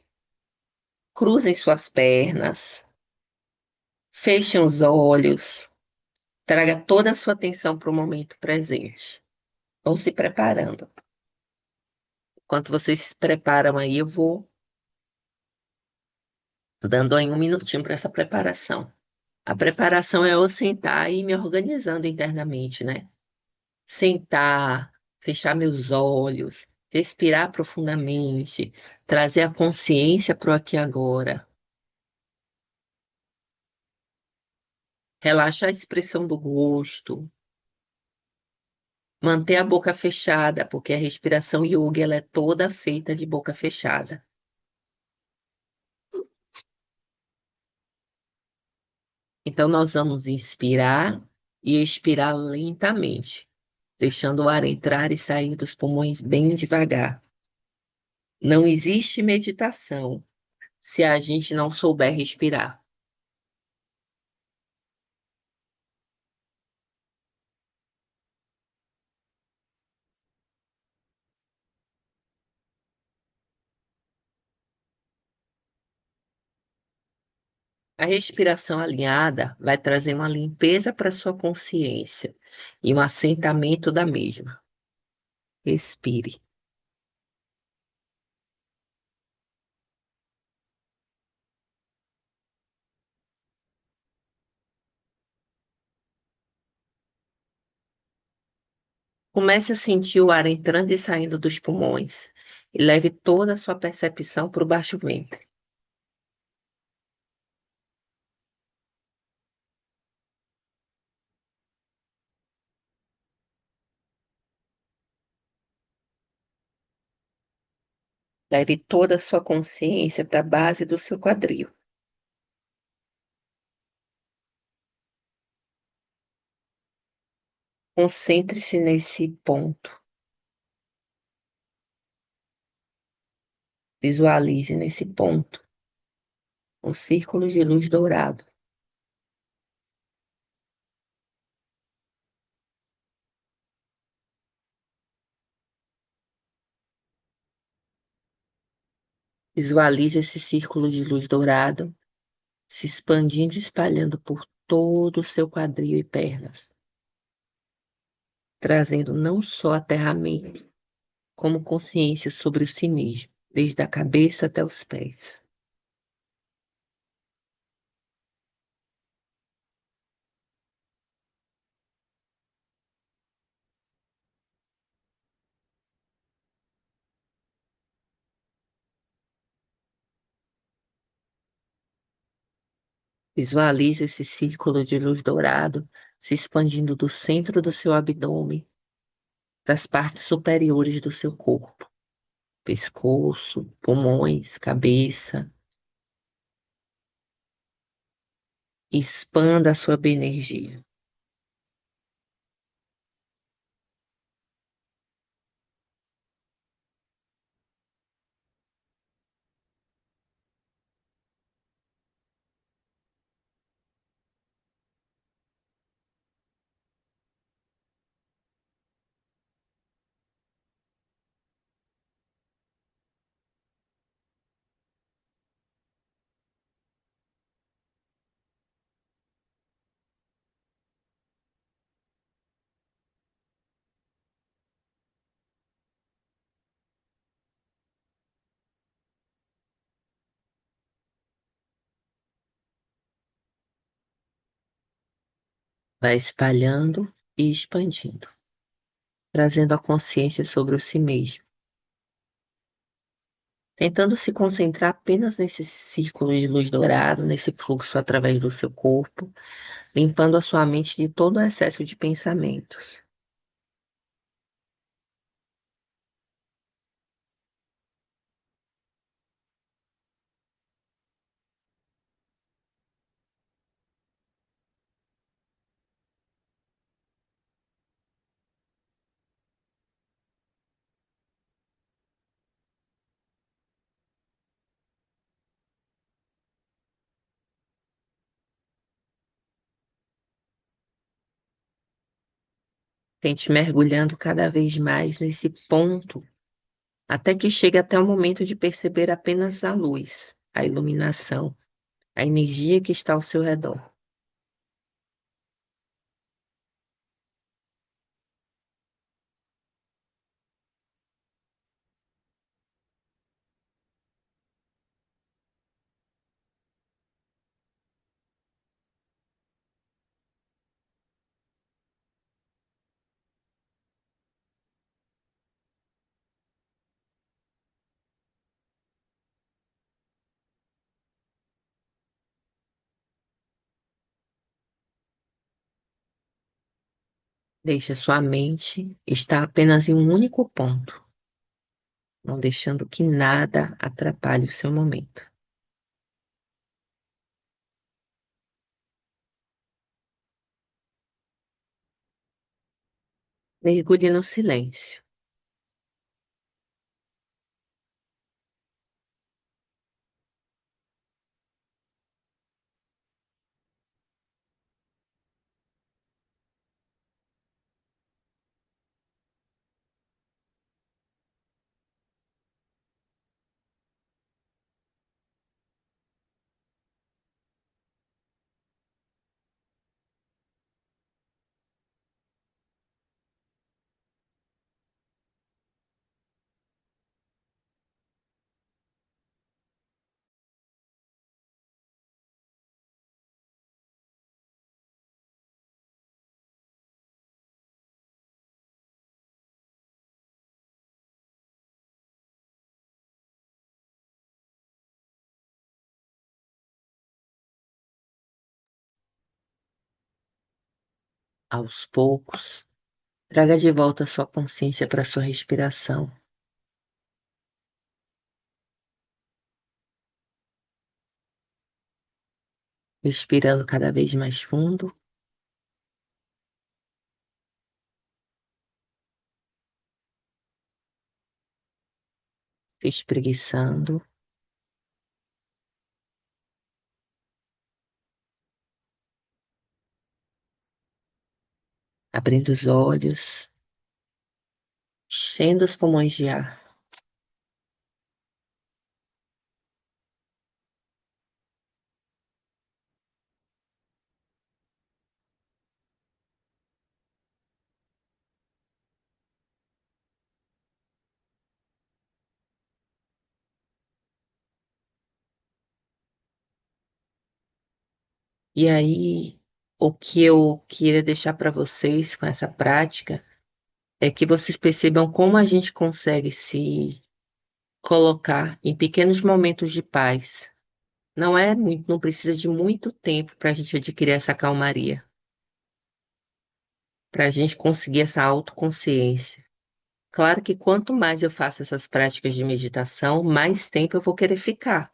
Cruzem suas pernas, fechem os olhos, traga toda a sua atenção para o momento presente. Vão se preparando. Enquanto vocês se preparam aí, eu vou dando aí um minutinho para essa preparação. A preparação é eu sentar e ir me organizando internamente, né? Sentar, fechar meus olhos, respirar profundamente, trazer a consciência para o aqui e agora. Relaxa a expressão do rosto, manter a boca fechada, porque a respiração yoga ela é toda feita de boca fechada. Então nós vamos inspirar e expirar lentamente, deixando o ar entrar e sair dos pulmões bem devagar. Não existe meditação se a gente não souber respirar. A respiração alinhada vai trazer uma limpeza para sua consciência e um assentamento da mesma. Respire. Comece a sentir o ar entrando e saindo dos pulmões e leve toda a sua percepção para o baixo ventre. Leve toda a sua consciência para a base do seu quadril. Concentre-se nesse ponto. Visualize nesse ponto um círculo de luz dourado. Visualize esse círculo de luz dourado se expandindo e espalhando por todo o seu quadril e pernas, trazendo não só aterramento, como consciência sobre o si mesmo, desde a cabeça até os pés. Visualize esse círculo de luz dourado se expandindo do centro do seu abdômen, das partes superiores do seu corpo, pescoço, pulmões, cabeça. Expanda a sua bioenergia. Vai espalhando e expandindo, trazendo a consciência sobre o si mesmo, tentando se concentrar apenas nesse círculo de luz dourado, nesse fluxo através do seu corpo, limpando a sua mente de todo o excesso de pensamentos. Tente mergulhando cada vez mais nesse ponto, até que chegue até o momento de perceber apenas a luz, a iluminação, a energia que está ao seu redor. Deixe a sua mente estar apenas em um único ponto, não deixando que nada atrapalhe o seu momento. Mergulhe no silêncio. Aos poucos, traga de volta a sua consciência para a sua respiração, respirando cada vez mais fundo, se espreguiçando, abrindo os olhos, enchendo os pulmões de ar. E aí, o que eu queria deixar para vocês com essa prática é que vocês percebam como a gente consegue se colocar em pequenos momentos de paz. Não é muito, não precisa de muito tempo para a gente adquirir essa calmaria, para a gente conseguir essa autoconsciência. Claro que quanto mais eu faço essas práticas de meditação, mais tempo eu vou querer ficar.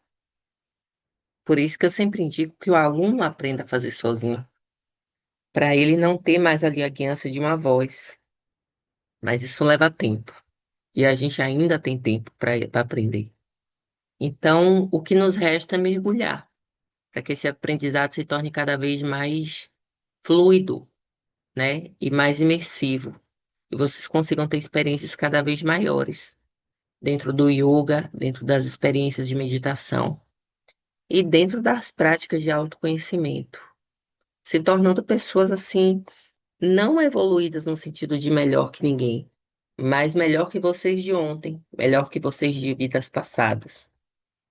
Por isso que eu sempre indico que o aluno aprenda a fazer sozinho, para ele não ter mais ali a guiança de uma voz. Mas isso leva tempo. E a gente ainda tem tempo para aprender. Então, o que nos resta é mergulhar, para que esse aprendizado se torne cada vez mais fluido, né? E mais imersivo. E vocês consigam ter experiências cada vez maiores dentro do yoga, dentro das experiências de meditação e dentro das práticas de autoconhecimento, se tornando pessoas assim, não evoluídas no sentido de melhor que ninguém, mas melhor que vocês de ontem, melhor que vocês de vidas passadas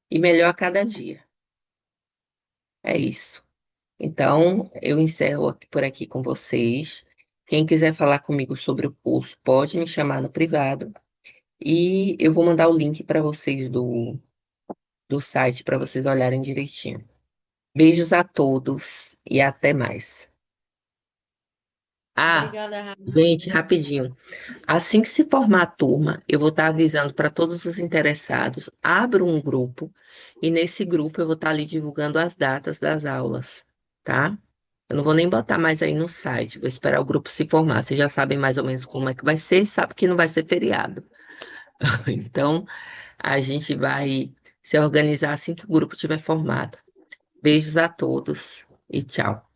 e melhor a cada dia. É isso. Então, eu encerro por aqui com vocês. Quem quiser falar comigo sobre o curso, pode me chamar no privado e eu vou mandar o link para vocês do site para vocês olharem direitinho. Beijos a todos e até mais. Ah, Obrigada, Rafa. gente, rapidinho. Assim que se formar a turma, eu vou estar avisando para todos os interessados. Abro um grupo e nesse grupo eu vou estar ali divulgando as datas das aulas, tá? Eu não vou nem botar mais aí no site, vou esperar o grupo se formar. Vocês já sabem mais ou menos como é que vai ser, sabe que não vai ser feriado. Então, a gente vai se organizar assim que o grupo estiver formado. Beijos a todos e tchau.